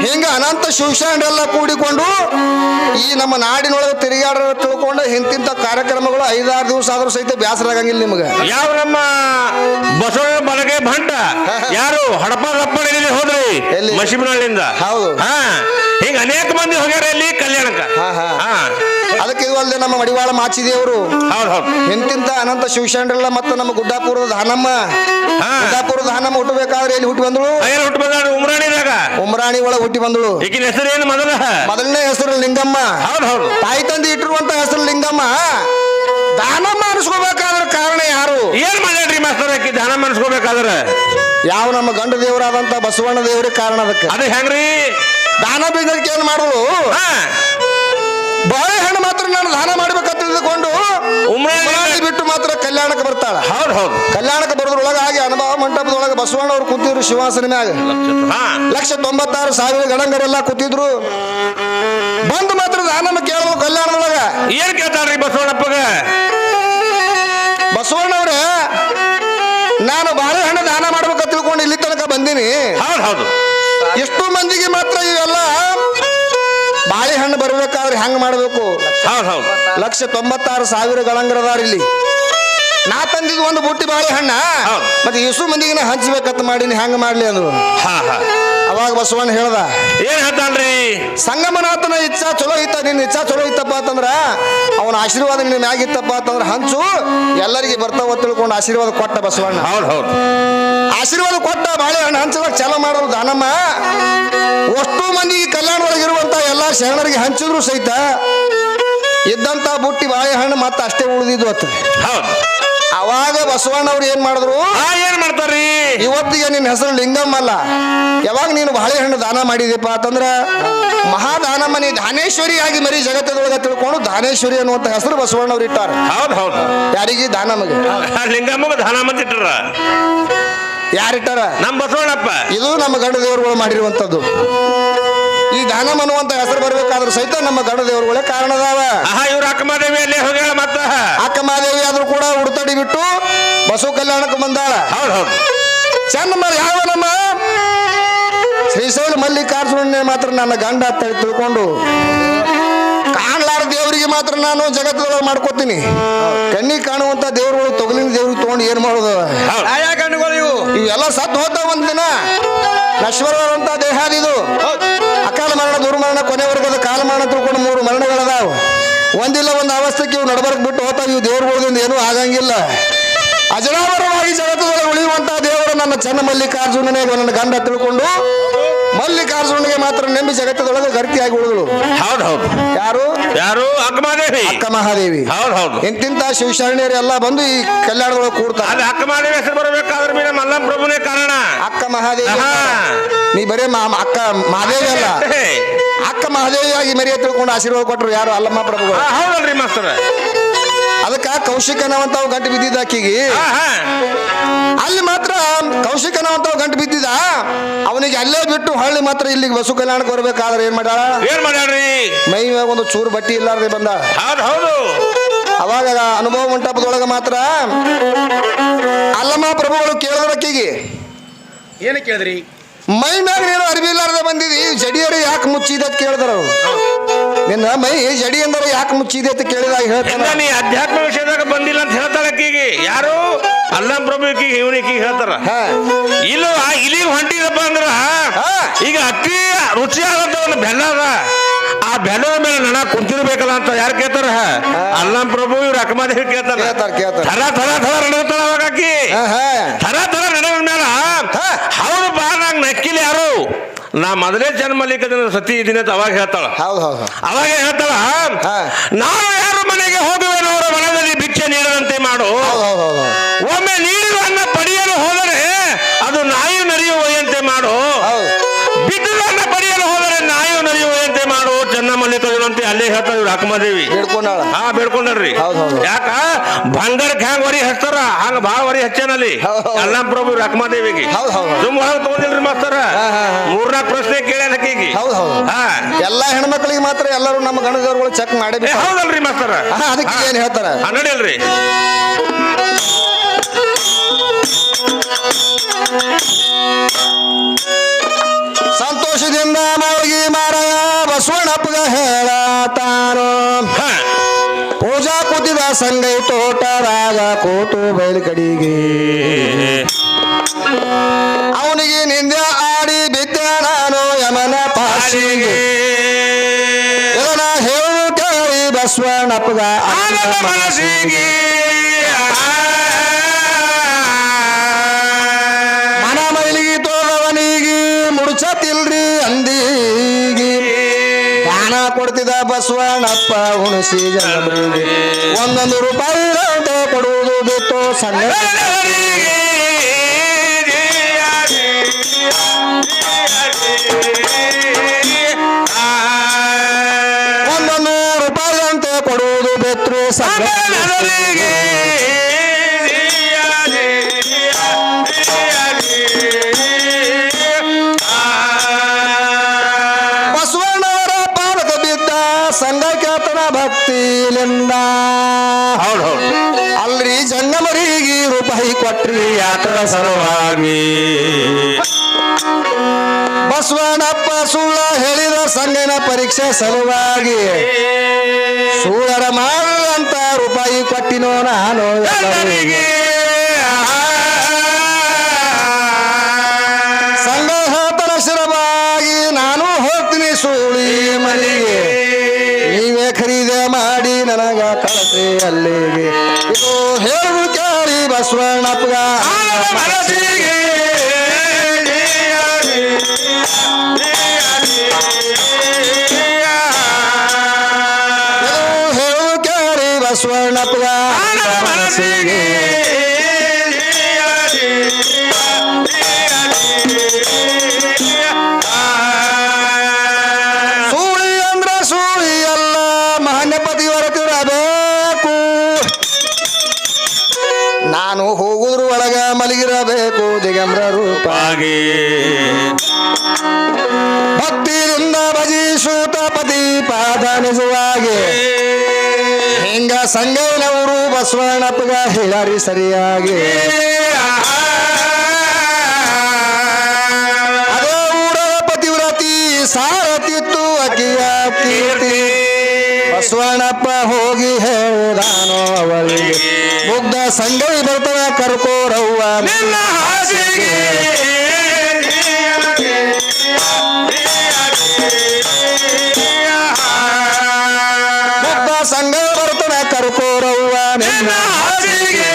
ಹಿಂಗ ಅನಂತ ಶಿವಶರಣರೆಲ್ಲ ಕೂಡಿಕೊಂಡು ಈ ನಮ್ಮ ನಾಡಿನೊಳಗೆ ತಿರುಗಾಡ ತಿಳ್ಕೊಂಡು ಇಂತಿಂತ ಕಾರ್ಯಕ್ರಮಗಳು 5-6 ದಿವಸ ಆದ್ರೂ ಸಹಿತ ಬೇಸರ ಆಗಂಗಿಲ್ಲ ನಿಮ್ಗೆ. ಯಾವ ನಮ್ಮ ಬಸವಣ್ಣ ಬಳಗೆ ಭಂಟ ಯಾರು ಹಡಪ ರಪ್ಪಣಿಗೆ ಹೋದ್ರಿ ಎಲ್ಲಿ? ಮಶಿಮನಹಳ್ಳಿಯಿಂದ. ಹೌದು. ಹಿಂಗ ಅನೇಕ ಮಂದಿ ಹೋಗ್ಯಾರ ಇಲ್ಲಿ ಕಲ್ಯಾಣಕ್ಕ. ಅದಕ್ಕೆ ಇದು ಅಲ್ಲದೆ ನಮ್ಮ ಮಡಿವಾಳ ಮಾಚಿದೇವರು. ಹೌದು ಹೌದು. ಇಂತಿಂತ ಅನಂತ ಶಿವಶರಣರೆಲ್ಲ ಮತ್ತೆ ನಮ್ಮ ಗುಡ್ಡಾಪುರದ ದಾನಮ್ಮ. ಗುಡ್ಡಾಪುರದ ದಾನಮ್ಮ ಹುಟ್ಟಬೇಕಾದ್ರೆ ಎಲ್ಲಿ ಹುಟ್ಟಿ ಬಂದಳು? ಹುಟ್ಟಿ ಬಂದ ಉಮ್ರಾಣಿದಾಗ. ಉಮ್ರಾಣಿ ಒಳಗೆ ಹುಟ್ಟಿ ಬಂದಳು. ಈಗಿನ ಹೆಸರು ಏನು? ಮೊದಲನೇ ಹೆಸರು ಲಿಂಗಮ್ಮ. ಹೌದು ಹೌದು. ತಾಯಿ ತಂದೆ ಇಟ್ಟಿರುವಂತ ಹೆಸರು ಲಿಂಗಮ್ಮ. ದಾನಮ್ಮ ಅನಿಸ್ಕೋಬೇಕಾದ್ರ ಕಾರಣ ಯಾರು? ಏನ್ ಮಾಡ್ಯಾಡ್ರಿ ಮಾಸ್ತರ್ ಆಕಿ ದಾನ ಮನ್ಸ್ಕೋಬೇಕಾದ್ರೆ? ಯಾವ ನಮ್ಮ ಗಂಡ ದೇವರಾದಂತ ಬಸವಣ್ಣ ದೇವ್ರಿಗೆ ಕಾರಣ. ಅದಕ್ಕೆ ಅದು ಹೆಂಗ್ರಿ? ದಾನ ಬೇಗಕ್ಕೆ ಏನ್ ಮಾಡುದು? ಬಾಳೆಹಣ್ಣು ಮಾತ್ರ ನಾನು ದಾನ ಮಾಡ್ಬೇಕಂತ ತಿಳಿದುಕೊಂಡು ಉಮ್ರಾಣಿ ಬಿಟ್ಟು ಮಾತ್ರ ಕಲ್ಯಾಣಕ್ಕೆ ಬರ್ತಾಳ. ಹೌದು ಹೌದು. ಕಲ್ಯಾಣಕ್ಕೆ ಬರೋದ್ರೊಳಗಾಗಿ ಅನುಭವ ಮಂಟಪದೊಳಗೆ ಬಸವಣ್ಣ ಅವ್ರು ಕೂತಿದ್ರು ಶಿವಾಸನ ಮ್ಯಾಗ. 196,000 ಗಣಂಗರೆಲ್ಲ ಕೂತಿದ್ರು. ಬಂದು ಮಾತ್ರ ದಾನಮ್ಮ ಕೇಳೋದು ಕಲ್ಯಾಣದೊಳಗ. ಏನ್ ಕೇಳ್ತಾಳ್ರಿ ಬಸವಣ್ಣಪ್ಪಗ? ಬಸವಣ್ಣವ್ರೆ, ನಾನು ಬಾಳೆಹಣ್ಣು ದಾನ ಮಾಡ್ಬೇಕಂತ ತಿಳ್ಕೊಂಡು ಇಲ್ಲಿ ತನಕ ಬಂದೀನಿ. ಹೌದು ಹೌದು. ಎಷ್ಟು ಮಂದಿಗೆ ಮಾತ್ರ ಇವೆಲ್ಲ ಬಾಳೆಹಣ್ಣು ಬರ್ಬೇಕಾದ್ರೆ ಹೆಂಗ್ ಮಾಡ್ಬೇಕು? ಹೌದು ಹೌದು. 196,000 ಗಣಂಗರದಾರ ಇಲ್ಲಿ. ನಾ ತಂದಿದ್ ಒಂದು ಬುಟ್ಟಿ ಬಾಳೆಹಣ್ಣ ಮತ್ತೆ ಎಷ್ಟು ಮಂದಿಗೆ ಹಂಚ್ಬೇಕಂತ ಮಾಡೀನಿ, ಹೆಂಗ್ ಮಾಡ್ಲಿ ಅಂದ್ರು. ಅವಾಗ ಬಸವಣ್ಣ ಹೇಳ್ದ, ಏನ್ ಹೇಳ್ತಾನ್ರಿ? ಸಂಗಮನಾಥನ ಇಚ್ಛಾ ಚಲೋ ಇತ್ತ, ನಿನ್ನ ಇಚ್ಛಾ ಚಲೋ ಇತ್ತಪ್ಪ ಅಂತಂದ್ರ ಅವನ ಆಶೀರ್ವಾದ ನಿನ್ನ ಮ್ಯಾಗಿತ್ತಪ್ಪ ಅಂತಂದ್ರ ಹಂಚು, ಎಲ್ಲರಿಗೆ ಬರ್ತಾವ ತಿಳ್ಕೊಂಡು ಆಶೀರ್ವಾದ ಕೊಟ್ಟ ಬಸವಣ್ಣ. ಹೌದು ಹೌದು. ಆಶೀರ್ವಾದ ಕೊಟ್ಟ ಬಾಳೆಹಣ್ಣು ಹಂಚದಾಗ ಚಾಲ ಮಾಡೋದು ದಾನಮ್ಮ. ಅಷ್ಟು ಮಂದಿಗೆ ಕಲ್ಯಾಣದೊಳಗೆ ಇರುವಂತ ಎಲ್ಲಾ ಶರಣರಿಗೆ ಹಂಚಿದ್ರು ಸಹಿತ ಇದ್ದಂತ ಬುಟ್ಟಿ ಬಾಳೆಹಣ್ಣು ಮತ್ತೆ ಅಷ್ಟೇ ಉಳಿದಿದ್ದು ಅತ್ತ. ಹೌದು. ಅವಾಗ ಬಸವಣ್ಣವ್ರು ಏನ್ ಮಾಡಿದ್ರು? ಏನ್ ಮಾಡ್ತಾರ್ರಿ? ಇವತ್ತಿಗೆ ನಿನ್ನ ಹೆಸರು ಲಿಂಗಮ್ಮ ಅಲ್ಲ, ಯಾವಾಗ ನೀನು ಬಾಳೆಹಣ್ಣು ದಾನ ಮಾಡಿದೆಪ್ಪ ಅಂತಂದ್ರ ಮಹಾದಾನಮ್ಮ, ನೀ ದಾನೇಶ್ವರಿಯಾಗಿ ಮರಿ ಜಗತ್ತದೊಳಗೆ ತಿಳ್ಕೊಂಡು ದಾನೇಶ್ವರಿ ಅನ್ನುವಂತ ಹೆಸರು ಬಸವಣ್ಣವ್ರು ಇಟ್ಟಾರ. ಹೌದು ಹೌದು. ಯಾರಿಗೆ? ದಾನಮ್ಮಗೆ. ಲಿಂಗಮ್ಮಗ ದಾನ ಮಂದಿಟ್ರ. ಯಾರಿಟ್ಟಾರ? ನಮ್ಮ ಬಸವಣ್ಣಪ್ಪ. ಇದು ನಮ್ಮ ಗಂಡ ದೇವರುಗಳು ಮಾಡಿರುವಂತದ್ದು. ಈ ದಾನಮ್ಮ ಅನ್ನುವಂತ ಹೆಸರು ಬರ್ಬೇಕಾದ್ರೂ ಸಹಿತ ನಮ್ಮ ಗಂಡ ದೇವರುಗಳೇ ಕಾರಣ ಅದಾವ. ಇವ್ರ ಅಕ್ಕಮಹಾದೇವಿ ಅಲ್ಲೇ ಹೋಗ್ಯಾಳ. ಮತ್ತ ಅಕ್ಕಮಹಾದೇವಿ ಆದ್ರೂ ಕೂಡ ಉಡುತಡಿ ಬಿಟ್ಟು ಬಸವ ಕಲ್ಯಾಣಕ್ಕೆ ಬಂದಾಳ. ಹೌದು ಹೌದು. ಚೆನ್ನಮ್ಮ ಯಾವ ನಮ್ಮ ಶ್ರೀಶೈಲ ಮಲ್ಲಿಕಾರ್ಜುನ ಮಾತ್ರ ನನ್ನ ಗಂಡ ಅಂತ ತಿಳ್ಕೊಂಡು ಕಾಣಲಾರ ದೇವರಿಗೆ ಮಾತ್ರ ನಾನು ಜಗತ್ತದೊಳಗೆ ಮಾಡ್ಕೋತೀನಿ. ಕಣ್ಣಿಗೆ ಕಾಣುವಂತ ದೇವರುಗಳು ತೊಗಲಿನ ದೇವ್ರಿಗೆ ತಗೊಂಡು ಏನ್ ಮಾಡೋದು? ಕಣ್ಣುಗಳು ಇವೆಲ್ಲ ಸತ್ತು ಹೋಗ್ತಾವ. ಒಂದ್ ದಿನ ನಶ್ವರವಾದಂತ ದೇಹಾದಿದು ಅಕಾಲ ಮರಣ, ದುರ್ಮರಣ, ಕೊನೆ ವರ್ಗದ ಕಾಲಮಾನ ತಿಳ್ಕೊಂಡು 3 ಮರಣಗಳದಾವ. ಒಂದಿಲ್ಲ ಒಂದು ಅವಸ್ಥೆಗೆ ಇವು ನಡಬರ್ಕ್ ಬಿಟ್ಟು ಹೋಗ್ತಾವ. ಇವು ದೇವರುಗಳಿಂದ ಏನೂ ಆಗಂಗಿಲ್ಲ. ಅಜರಾಮರವಾಗಿ ಜಗತ್ತದೊಳಗೆ ಉಳಿಯುವಂತ ದೇವರು ನನ್ನ ಚೆನ್ನ ಮಲ್ಲಿಕಾರ್ಜುನನೇ ನನ್ನ ಗಂಡ ತಿಳ್ಕೊಂಡು ಮಲ್ಲಿಕಾರ್ಜುನಿಗೆ ಮಾತ್ರ ನಂಬಿ ಜಗತ್ತದೊಳಗೆ ಗರ್ತಿಯಾಗಿ ಉಳಿದಳು. ಹೌದು ಹೌದು. ಯಾರು? ಯಾರು? ಅಕ್ಕಮಹಾದೇವಿ. ಅಕ್ಕಮಹಾದೇವಿ. ಹೌದು ಹೌದು. ಇಂತಿಂತ ಶಿವಶರಣರು ಎಲ್ಲ ಬಂದು ಈ ಕಲ್ಯಾಣದೊಳಗೆ ಕೂಡ್ತಾರೆ. ಅಕ್ಕಮಹಾದೇವಿ ಹೆಸರು ಬರಬೇಕಾದ್ರೆ ನಮ್ಮ ಮಲ್ಲಮ್ಮ ಪ್ರಭುನೇ ಕಾರಣ. ಅಕ್ಕ ಮಹಾದೇವಿ. ನೀ ಬರೇ ಅಕ್ಕ ಮಹಾದೇವಿ ಅಲ್ಲ, ಅಕ್ಕ ಮಹಾದೇವಿಯಾಗಿ ಮರಿಯ ತಿಳ್ಕೊಂಡು ಆಶೀರ್ವಾದ ಕೊಟ್ಟರು ಯಾರು? ಅಲ್ಲಮ್ಮ ಪ್ರಭುಗಳು. ಹೌದಲ್ರಿ ಮಾಸ್ತರ. ಅದಕ್ಕ ಕೌಶಿಕನವಂತವ್ ಗಂಟು ಬಿದ್ದಿದ್ದ ಆಕಿಗೆ. ಅಲ್ಲಿ ಮಾತ್ರ ಕೌಶಿಕನವಂತವ್ ಗಂಟು ಬಿದ್ದಿದ್ದ. ಅವನಿಗೆ ಅಲ್ಲೇ ಬಿಟ್ಟು ಹಳ್ಳಿ ಮಾತ್ರ ಇಲ್ಲಿಗೆ ಬಸವ ಕಲ್ಯಾಣಕ್ಕೆ ಬರ್ಬೇಕಾದ್ರೆ ಏನ್ ಮಾಡ್ಯಾಳ? ಏನ್ ಮಾಡ್ಯಾಳ್ರಿ? ಮೈ ಮ್ಯಾಗ ಒಂದು ಚೂರು ಬಟ್ಟಿ ಇಲ್ಲಾರ್ದೆ ಬಂದ. ಹೌದು ಹೌದು. ಅವಾಗ ಅನುಭವ ಮಂಟಪದೊಳಗೆ ಮಾತ್ರ ಅಲ್ಲಮ್ಮ ಪ್ರಭುಗಳು ಕೇಳಿದ್ರ ಆಕಿಗೆ, ಏನು ಕೇಳಿದ್ರಿ? ಮೈ ಮ್ಯಾಗ ನೀನು ಅರಿವಿ ಇಲ್ಲಾರ್ದೆ ಬಂದಿದಿ, ಜಡಿಯರು ಯಾಕೆ ಮುಚ್ಚಿದೆ ಅಂತ ಕೇಳಿದ್ರು. ನಿನ್ನ ಮೈ ಜಡಿ ಅಂದ್ರೆ ಯಾಕೆ ಮುಚ್ಚಿದೆ ಅಂತ ಕೇಳಿದಾಗ ಹೇಳ್ತಾನೆ, ನೀ ಅಧ್ಯಾತ್ಮ ವಿಷಯದಾಗ ಬಂದಿಲ್ಲ ಅಂತ ಹೇಳ್ತಾಳ ಆಕಿಗೆ. ಯಾರು? ಅಲ್ಲಮ್ಮ ಪ್ರಭು ಇವನಿಗೆ ಹೇಳ್ತಾರ. ಇಲ್ಲ ಇಲ್ಲಿಗೆ ಹೊಂಟಿದಪ್ಪ ಅಂದ್ರ ಈಗ ಅತಿ ರುಚಿಯಾದಂತ ಒಂದು ಬೆಲ್ಲ ಅದ, ಆ ಬೆಲೆ ಮೇಲೆ ನನ ಕುಂತಿರ್ಬೇಕಲ್ಲ ಅಂತ ಯಾರು ಕೇಳ್ತಾರ ಅಲ್ಲಂ ಪ್ರಭು ಇವ್ರ ಅಕ್ಕಮಾದೇವಿ ಕೇಳ್ತಾರ ಕೇಳ್ತಾರ ಥರ ಥರ ಥರ ನಡೆತಾಳ ಅವಾಗ ಆಕಿ ಥರ ಥರ ನಡೆದ ಮೇಲೆ ಹೌದು ಬಾ ನಂಗೆ ನಕ್ಕಿಲ್ಲ ಯಾರು ನಾ ಮೊದಲೇ ಜನ್ಮಲಿಕ್ಕದ ಸತಿ ಇದೀನಿ ಅಂತ ಅವಾಗ ಹೇಳ್ತಾಳ. ಅವಾಗ ಹೇಳ್ತಾಳ ನಾನು ಯಾರ ಮನೆಗೆ ಹೋಗುವೆನೋ ಅವರ ಮನದಲ್ಲಿ ಭಿಕ್ಷೆ ನೀಡದಂತೆ ಮಾಡು. ಒಮ್ಮೆ ನೀಡುವನ್ನ ಪಡೆಯಲು ಹೋದರೆ ಅದು ನಾಯಿ ನರಿಯುವಂತೆ ಮಾಡು. ಬಿದ್ದುದನ್ನ ಪಡೆಯಲು ಹೋದರೆ ನಾಯಿ ನರಿಯುವಂತೆ ಮಾಡು. ಚೆನ್ನಮಲ್ಲಿಕದಂತೆ ಅಲ್ಲೇ ಹೇಳ್ತಾರ ಇವ್ರು ಅಕ್ಕಮಾದೇವಿ ಬೇಡ್ಕೊಂಡ್ರಿ. ಯಾಕ ಬಂಗಾರಕ್ಕೆ ಹ್ಯಾಂಗ ವರಿ ಹಚ್ತಾರ ಹಂಗ ಬಾಳ ವರಿ ಹಚ್ಚೇನಲ್ಲಿ ಅಲ್ಲಂ ಪ್ರಭು ಇವ್ರ ಅಕ್ಕಮಾದೇವಿಗೆ ಸುಮ್ ಒಳಗೆ ತಗೊಂಡಿಲ್ರಿ ಮಾಸ್ತರ. 3-4 ಪ್ರಶ್ನೆ ಕೇಳ್ಯಾನ ಆಕಿಗೆ. ಎಲ್ಲಾ ಹೆಣ್ಮಕ್ಳಿಗೆ ಮಾತ್ರ ಎಲ್ಲರೂ ನಮ್ಮ ಗಣದವ್ರುಗಳು ಚೆಕ್ ಮಾಡಿ ಹೌದಲ್ರಿ ಮಾಸ್ತರ. ಅದಕ್ಕೆ ಏನ್ ಹೇಳ್ತಾರ ನಡಿಯಲ್ರಿ. ಸಂತೋಷದಿಂದ ಮೌಗಿ ಮಾರಾಯ ಬಸವಣ್ಣಪ್ಪಗ ಹೇಳತಾನು. ಪೂಜಾ ಕೂತಿದ ಸಂಗೈ ತೋಟರಾಗ ಕೂತು ಬಯಲು ಕಡಿಗೆ ಅವನಿಗೆ ನಿಂದೆ ಆಡಿ ಬಿದ್ದೆ ನಾನು ಯಮನ ಪಾಶಿಗೆ. ಇದನ್ನ ಹೇಳು ಕೇಳಿ ಬಸವಣ್ಣಪ್ಪಗ ಮನಸ್ಸಿಗೆ ಮನ ಮೈಲಿಗೆ ತೋರವನಿಗೆ ಮುಡ್ಚತಿಲ್ರಿ ಅಂದಿಗೆ ದಾನ ಕೊಡ್ತಿದ್ದ ಬಸವಣ್ಣಪ್ಪ ಉಣಿಸಿ ಜನರಿಗೆ 100 ರೂಪಾಯಿ ಕೊಡುವುದು ಬಿಟ್ಟು ಸಣ್ಣ 100 ರೂಪಾಯಿ ಅಂತೆ ಕೊಡುವುದು ಬಿಟ್ಟು ಸಣ್ಣ ಬಸವಣ್ಣವರ ಪಾದಕ ಬಿದ್ದ ಸಂಘಕ್ಯಾತನ ಭಕ್ತಿಲಿಂದ. ಅಲ್ರಿ ಜಂಗಮರಿಗೆ ರೂಪಾಯಿ ಕೊಟ್ರಿ ಯಾತರ ಸಲುವಾಗಿ. ಬಸವಣ್ಣಪ್ಪ ಸುಳ್ಳ ಹೇಳಿದ ಸಂಗನ ಪರೀಕ್ಷೆ ಸಲುವಾಗಿ ಸುಳ್ಳರ ಮಾಡಂತ ರೂಪಾಯಿ ಕೊಟ್ಟಿನೋ ನಾನು ಎಲ್ಲರಿಗೆ. ಸಂಘ ಹೇಳ್ತಾನ ಶಿರವಾಗಿ ನಾನು ಹೋಗ್ತೀನಿ ಸೂಳಿ ಮನೆಗೆ ನೀವೇ ಖರೀದಿ ಮಾಡಿ ನನಗ ಕಳಿಸಿ ಅಲ್ಲಿಗೆ. ಇದು ಹೇಳು ಕೇಳಿ ಬಸವಣ್ಣಪ್ಪಗ ಮನಸ್ಸಿಗೆ ಹೇಳು ಕೇಳಿ ಬಸವಣ್ಣಪ್ಪಗ ಮನಸ್ಸಿಗೆ ಸೂಳಿ ಅಂದ್ರ ಸೂಳಿ ಅಲ್ಲ ಮಹಾನ್ಯಪತಿ ಹೊರತಿರಬೇಕು. ನಾನು ಹೋಗುದ್ರ ಒಳಗ ಮಲಗಿರಬೇಕು ದಿಗಂಬರ ರೂಪಾಗಿ. ಭಕ್ತಿಯಿಂದ ಭಜಿಸುತ್ತ ಪತಿ ಪಾದ ನಿಜವಾಗಿ ಹಿಂಗ ಸಂಗನವರು ಬಸವಣ್ಣಪ್ಪಗ ಹೇಳಾರಿ ಸರಿಯಾಗಿ. ಅದೇ ಊರ ಪತಿವ್ರತಿ ಸಾರತಿತ್ತು ಅಕ್ಕಿಯ ಕೀರ್ತಿ. ಬಸವಣ್ಣಪ್ಪ ಹೋಗಿ ಹೇಳಿದಾನೋ ಅವಳಿಗೆ ಮುಗ್ಧ ಸಂಗೈ ಬರ್ತಾನ ಕರ್ಕೋರವ್ವ ನಿನ್ನ ಹಾಸಿಗೆ. ಮುಗ್ಧ ಸಂಗೈ ಬರ್ತಾನ ಕರ್ಕೋರವ್ವ ನಿನ್ನ ಹಾಸಿಗೆ.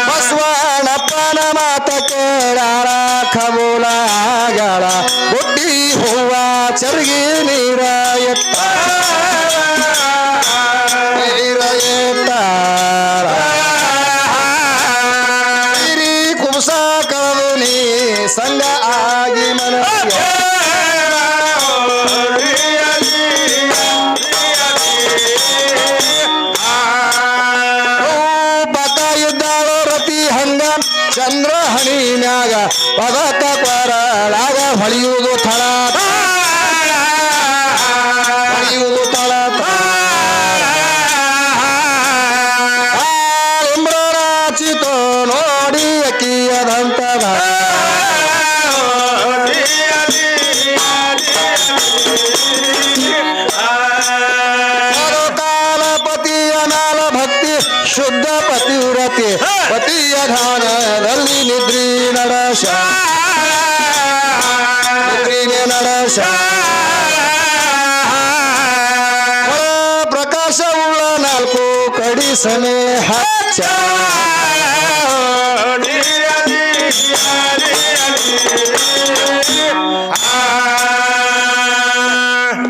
ಬಸವಣ್ಣಪ್ಪನ ಮಾತ ಕೇಳಾರ ಖಮೂಲಾಗಳ ಬುಡ್ಡಿ ಹೂವ ಚರ್ಗಿ ನೀರ ಹಿರಿ ಕುಂಸ ಕಳೆದು ನೀ ಸಂಗ ಆಗಿ ಮನಸ್ಸಿಗೆ ಇದ್ದಾಳೋ ರತಿ ಹಂಗ ಚಂದ್ರ ಹಣಿನ್ಯಾಗ ಪದಕ ಕೊರಳಾಗ ಹೊಳೆಯುವುದು ಥಳ ಹೊಳೆಯುವುದು ಥಳ ಇಂಬ್ರಾಚಿತೋ ನೋಡಿ ಅಕ್ಕಿಯದಂತದ ಕಾಲಪತಿಯ ಮ್ಯಾಲ ಭಕ್ತಿ ಶುದ್ಧ ಪತಿವ್ರತಿ ಪತಿಯ ಧ್ಯಾನದಲ್ಲಿ ನಿದ್ರಿ ನಡಶ ನಡಶ ಪ್ರಕಾಶವುಳ್ಳ ನಾಲ್ಕು ಕಡಿ ಸನೆ ಹಚ್ಚ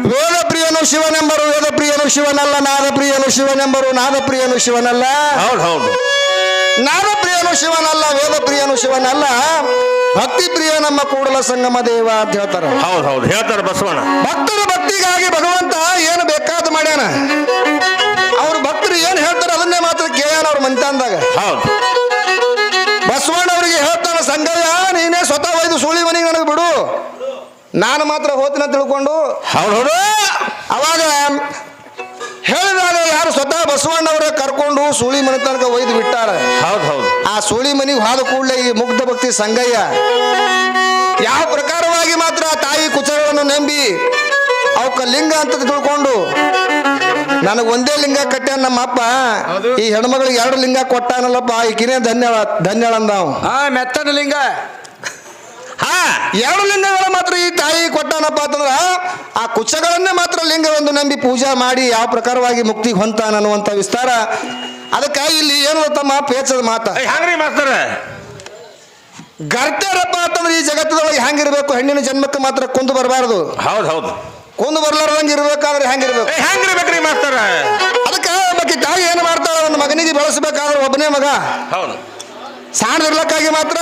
ವೇದ ಪ್ರಿಯನು ಶಿವನೆಂಬರು ವೇದ ಪ್ರಿಯನು ಶಿವನಲ್ಲ ನಾದ ಪ್ರಿಯನು ಶಿವನೆಂಬರು ನಾದ ಪ್ರಿಯನು ಶಿವನಲ್ಲ ಹೌದು ಹೌದು ನಾದ ಪ್ರಿಯನು ಶಿವನಲ್ಲ ವೇದ ಪ್ರಿಯನು ಶಿವನಲ್ಲ ಭಕ್ತಿ ಪ್ರಿಯ ನಮ್ಮ ಕೂಡಲ ಸಂಗಮ ದೇವ ಅಂತ ಹೇಳ್ತಾರ ಹೌದು ಹೌದು ಹೇಳ್ತಾರೆ ಬಸವಣ್ಣ ಭಕ್ತರ ಭಕ್ತಿಗಾಗಿ ಭಗವಂತ ಏನು ಬೇಕಾದ ಮಾಡ್ಯಾನ ಅವ್ರ ಭಕ್ತರು ಏನ್ ಹೇಳ್ತಾರೆ ಅದನ್ನೇ ಮಾತ್ರ ಕೇಳ್ಯಾನ ಅವ್ರ ಮಂತಾಂದಾಗ ಹೌದು ಬಸವಣ್ಣವ್ರಿಗೆ ಹೇಳ್ತಾನ ಸಂಗಯ್ಯ ನೀನೇ ಸ್ವತಃ ಒಯ್ದು ಸುಳಿ ಮನೆಗೆ ನನಗೆ ಬಿಡು ನಾನು ಮಾತ್ರ ಹೋತಿನ ತಿಳ್ಕೊಂಡು ಹೌದು ಹೌದು ಅವಾಗ ಹೇಳಿದಾಗ ಯಾರು ಸ್ವತಃ ಬಸವಣ್ಣವರೇ ಕರ್ಕೊಂಡು ಸುಳಿ ಮನೆ ತನಕ ಒಯ್ದು ಬಿಟ್ಟಾರ ಹೌದು ಹೌದು ಆ ಸುಳಿ ಮನೆಗೆ ಹಾದ ಕೂಡಲೇ ಈ ಮುಗ್ಧ ಭಕ್ತಿ ಸಂಗಯ್ಯ ಯಾವ ಪ್ರಕಾರವಾಗಿ ಮಾತ್ರ ತಾಯಿ ಕುಚಗಳನ್ನು ನಂಬಿ ಅವಕ್ಕ ಲಿಂಗ ಅಂತ ತಿಳ್ಕೊಂಡು ನನಗೆ ಒಂದೇ ಲಿಂಗ ಕಟ್ಟ್ಯಾನ ನಮ್ಮ ಅಪ್ಪ ಈ ಹೆಣ್ಮಗಳಿಗೆ 2 ಲಿಂಗ ಕೊಟ್ಟಾನಲ್ಲಪ್ಪ ಈಕಿನೇ ಧನ್ಯಳ ಅಂದಾವ್ ಮೆತ್ತನ ಲಿಂಗ 2 ಲಿಂಗಗಳ ಮಾತ್ರ ಈ ತಾಯಿ ಕೊಟ್ಟಾನಪ್ಪ ಅಂತಂದ್ರ ಆ ಕುಚಗಳನ್ನೇ ಮಾತ್ರ ಲಿಂಗವೆಂದು ನಂಬಿ ಪೂಜಾ ಮಾಡಿ ಯಾವ ಪ್ರಕಾರವಾಗಿ ಮುಕ್ತಿ ಹೊಂತಾನ ಅನ್ನುವಂತ ವಿಸ್ತಾರ ಅದಕ್ಕಾಗಿ ಇಲ್ಲಿ ಏನು ತಮ್ಮ ಪೇಚದ ಮಾತ ಹ್ಯಾಂಗ್ರಿ ಮಾಸ್ತರ ಗರ್ತಾರಪ್ಪ ಅಂತಂದ್ರೆ ಈ ಜಗತ್ತದೊಳಗೆ ಹೆಂಗಿರ್ಬೇಕು ಹೆಣ್ಣಿನ ಜನ್ಮಕ್ಕೆ ಮಾತ್ರ ಕುಂದು ಬರಬಾರದು ಹೌದು ಹೌದು ಕುಂದು ಬರ್ಲಾರ್ದಂಗೆ ಇರ್ಬೇಕಾದ್ರೆ ಹೆಂಗಿರ್ಬೇಕು ಹೆಂಗಿರ್ಬೇಕ್ರಿ ಮಾಸ್ತರ ಅದಕ್ಕೆ ಒಬ್ಬಾಕಿ ತಾಯಿ ಏನು ಮಾಡ್ತಾಳ ಒಂದು ಮಗನಿಗೆ ಬೆಳೆಸಬೇಕಾದ್ರೆ ಒಬ್ಬನೇ ಮಗ ಹೌದು ಸಾಣದಿರ್ಲಕ್ಕಾಗಿ ಮಾತ್ರ